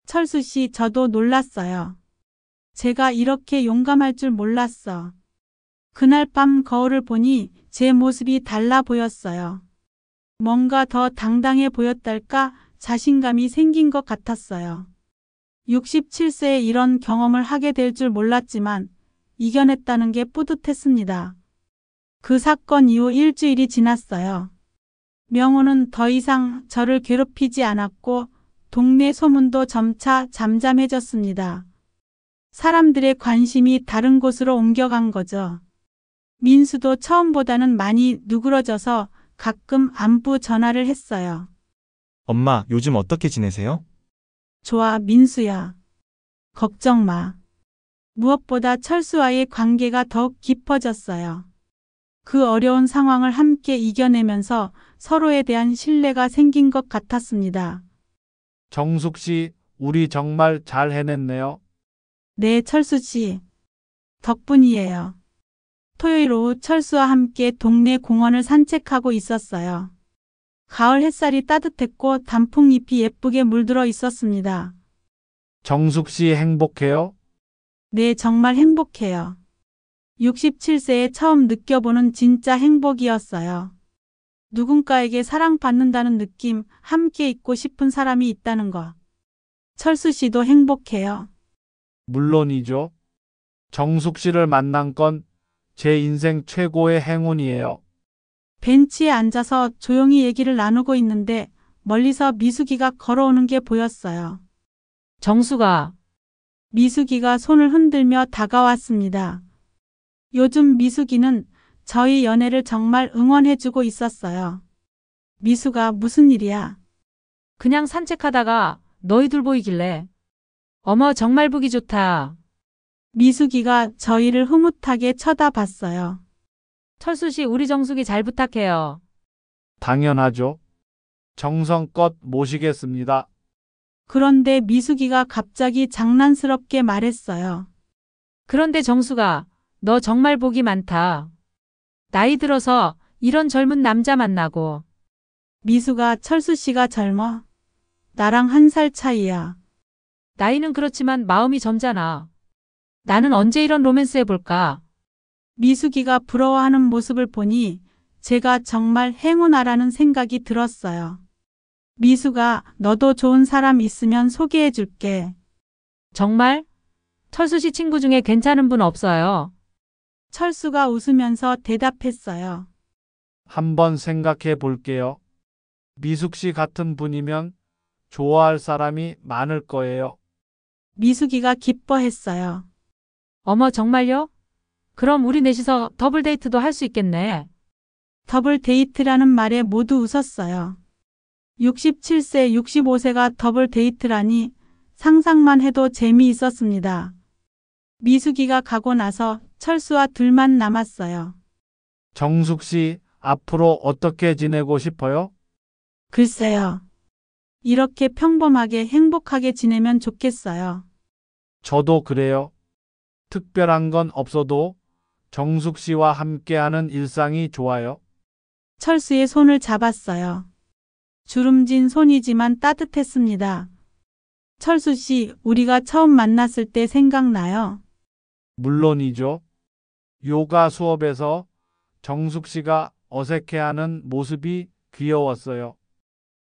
철수 씨, 저도 놀랐어요. 제가 이렇게 용감할 줄 몰랐어. 그날 밤 거울을 보니 제 모습이 달라 보였어요. 뭔가 더 당당해 보였달까 자신감이 생긴 것 같았어요. 67세에 이런 경험을 하게 될 줄 몰랐지만 이겨냈다는 게 뿌듯했습니다. 그 사건 이후 일주일이 지났어요. 명호는 더 이상 저를 괴롭히지 않았고 동네 소문도 점차 잠잠해졌습니다. 사람들의 관심이 다른 곳으로 옮겨간 거죠. 민수도 처음보다는 많이 누그러져서 가끔 안부 전화를 했어요. 엄마, 요즘 어떻게 지내세요? 좋아, 민수야. 걱정 마. 무엇보다 철수와의 관계가 더욱 깊어졌어요. 그 어려운 상황을 함께 이겨내면서 서로에 대한 신뢰가 생긴 것 같았습니다. 정숙 씨, 우리 정말 잘 해냈네요. 네, 철수 씨. 덕분이에요. 토요일 오후 철수와 함께 동네 공원을 산책하고 있었어요. 가을 햇살이 따뜻했고 단풍잎이 예쁘게 물들어 있었습니다. 정숙 씨 행복해요? 네, 정말 행복해요. 67세에 처음 느껴보는 진짜 행복이었어요. 누군가에게 사랑받는다는 느낌, 함께 있고 싶은 사람이 있다는 거. 철수 씨도 행복해요. 물론이죠. 정숙 씨를 만난 건 제 인생 최고의 행운이에요. 벤치에 앉아서 조용히 얘기를 나누고 있는데 멀리서 미숙이가 걸어오는 게 보였어요. 정수가 미숙이가 손을 흔들며 다가왔습니다. 요즘 미숙이는 저희 연애를 정말 응원해주고 있었어요. 미숙아, 무슨 일이야? 그냥 산책하다가 너희들 보이길래 어머 정말 보기 좋다. 미숙이가 저희를 흐뭇하게 쳐다봤어요. 철수 씨 우리 정숙이 잘 부탁해요. 당연하죠. 정성껏 모시겠습니다. 그런데 미숙이가 갑자기 장난스럽게 말했어요. 그런데 정수가 너 정말 복이 많다. 나이 들어서 이런 젊은 남자 만나고. 미수가 철수 씨가 젊어? 나랑 1살 차이야. 나이는 그렇지만 마음이 젊잖아. 나는 언제 이런 로맨스 해볼까? 미숙이가 부러워하는 모습을 보니 제가 정말 행운아라는 생각이 들었어요. 미수가 너도 좋은 사람 있으면 소개해 줄게. 정말? 철수 씨 친구 중에 괜찮은 분 없어요? 철수가 웃으면서 대답했어요. 한번 생각해 볼게요. 미숙 씨 같은 분이면 좋아할 사람이 많을 거예요. 미숙이가 기뻐했어요. 어머 정말요? 그럼 우리 넷이서 더블 데이트도 할 수 있겠네. 더블 데이트라는 말에 모두 웃었어요. 67세, 65세가 더블 데이트라니 상상만 해도 재미있었습니다. 미숙이가 가고 나서 철수와 둘만 남았어요. 정숙 씨, 앞으로 어떻게 지내고 싶어요? 글쎄요. 이렇게 평범하게 행복하게 지내면 좋겠어요. 저도 그래요. 특별한 건 없어도 정숙 씨와 함께하는 일상이 좋아요. 철수의 손을 잡았어요. 주름진 손이지만 따뜻했습니다. 철수 씨, 우리가 처음 만났을 때 생각나요? 물론이죠. 요가 수업에서 정숙 씨가 어색해하는 모습이 귀여웠어요.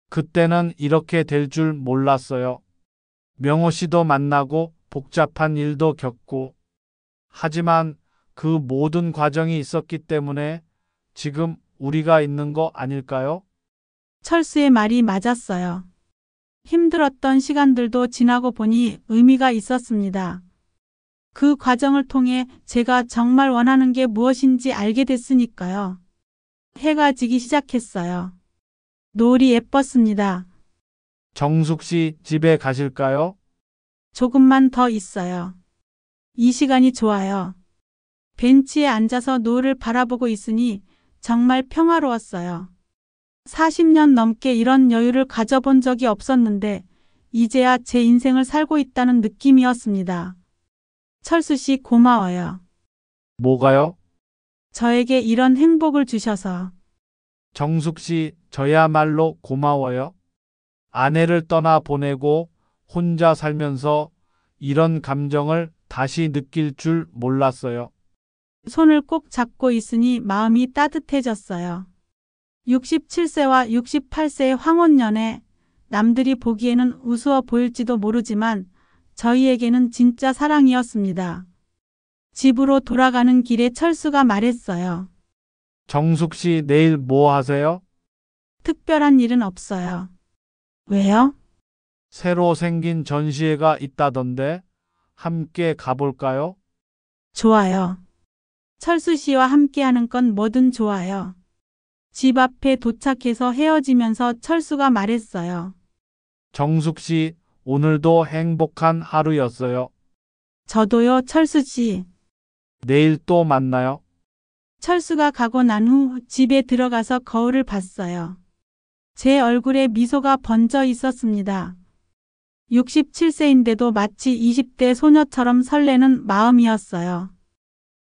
그때는 이렇게 될 줄 몰랐어요. 명호 씨도 만나고 복잡한 일도 겪고. 하지만 그 모든 과정이 있었기 때문에 지금 우리가 있는 거 아닐까요? 철수의 말이 맞았어요. 힘들었던 시간들도 지나고 보니 의미가 있었습니다. 그 과정을 통해 제가 정말 원하는 게 무엇인지 알게 됐으니까요. 해가 지기 시작했어요. 노을이 예뻤습니다. 정숙 씨 집에 가실까요? 조금만 더 있어요. 이 시간이 좋아요. 벤치에 앉아서 노을을 바라보고 있으니 정말 평화로웠어요. 40년 넘게 이런 여유를 가져본 적이 없었는데 이제야 제 인생을 살고 있다는 느낌이었습니다. 철수 씨 고마워요. 뭐가요? 저에게 이런 행복을 주셔서. 정숙 씨 저야말로 고마워요. 아내를 떠나 보내고 혼자 살면서 이런 감정을 다시 느낄 줄 몰랐어요. 손을 꼭 잡고 있으니 마음이 따뜻해졌어요. 67세와 68세의 황혼연애, 남들이 보기에는 우스워 보일지도 모르지만 저희에게는 진짜 사랑이었습니다. 집으로 돌아가는 길에 철수가 말했어요. 정숙 씨 내일 뭐 하세요? 특별한 일은 없어요. 왜요? 새로 생긴 전시회가 있다던데 함께 가볼까요? 좋아요. 철수 씨와 함께하는 건 뭐든 좋아요. 집 앞에 도착해서 헤어지면서 철수가 말했어요. 정숙 씨 오늘도 행복한 하루였어요. 저도요, 철수 씨. 내일 또 만나요. 철수가 가고 난 후 집에 들어가서 거울을 봤어요. 제 얼굴에 미소가 번져 있었습니다. 67세인데도 마치 20대 소녀처럼 설레는 마음이었어요.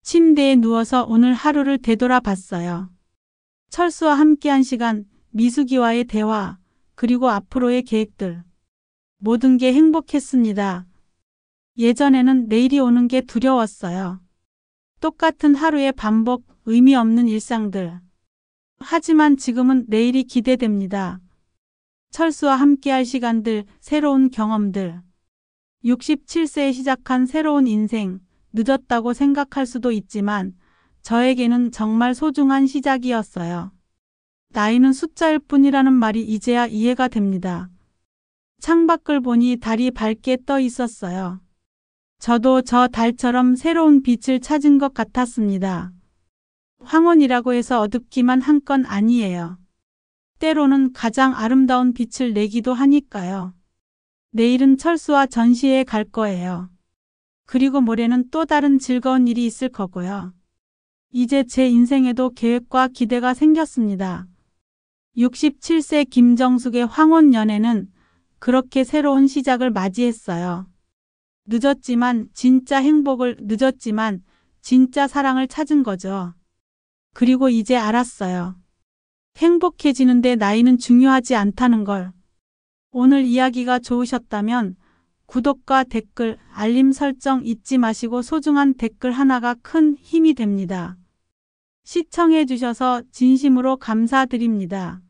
침대에 누워서 오늘 하루를 되돌아봤어요. 철수와 함께한 시간, 미숙이와의 대화, 그리고 앞으로의 계획들. 모든 게 행복했습니다. 예전에는 내일이 오는 게 두려웠어요. 똑같은 하루의 반복, 의미 없는 일상들. 하지만 지금은 내일이 기대됩니다. 철수와 함께할 시간들, 새로운 경험들. 67세에 시작한 새로운 인생, 늦었다고 생각할 수도 있지만 저에게는 정말 소중한 시작이었어요. 나이는 숫자일 뿐이라는 말이 이제야 이해가 됩니다. 창밖을 보니 달이 밝게 떠 있었어요. 저도 저 달처럼 새로운 빛을 찾은 것 같았습니다. 황혼이라고 해서 어둡기만 한 건 아니에요. 때로는 가장 아름다운 빛을 내기도 하니까요. 내일은 철수와 전시회에 갈 거예요. 그리고 모레는 또 다른 즐거운 일이 있을 거고요. 이제 제 인생에도 계획과 기대가 생겼습니다. 67세 김정숙의 황혼 연애는 그렇게 새로운 시작을 맞이했어요. 늦었지만 진짜 행복을, 늦었지만 진짜 사랑을 찾은 거죠. 그리고 이제 알았어요. 행복해지는데 나이는 중요하지 않다는 걸. 오늘 이야기가 좋으셨다면 구독과 댓글, 알림 설정 잊지 마시고 소중한 댓글 하나가 큰 힘이 됩니다. 시청해 주셔서 진심으로 감사드립니다.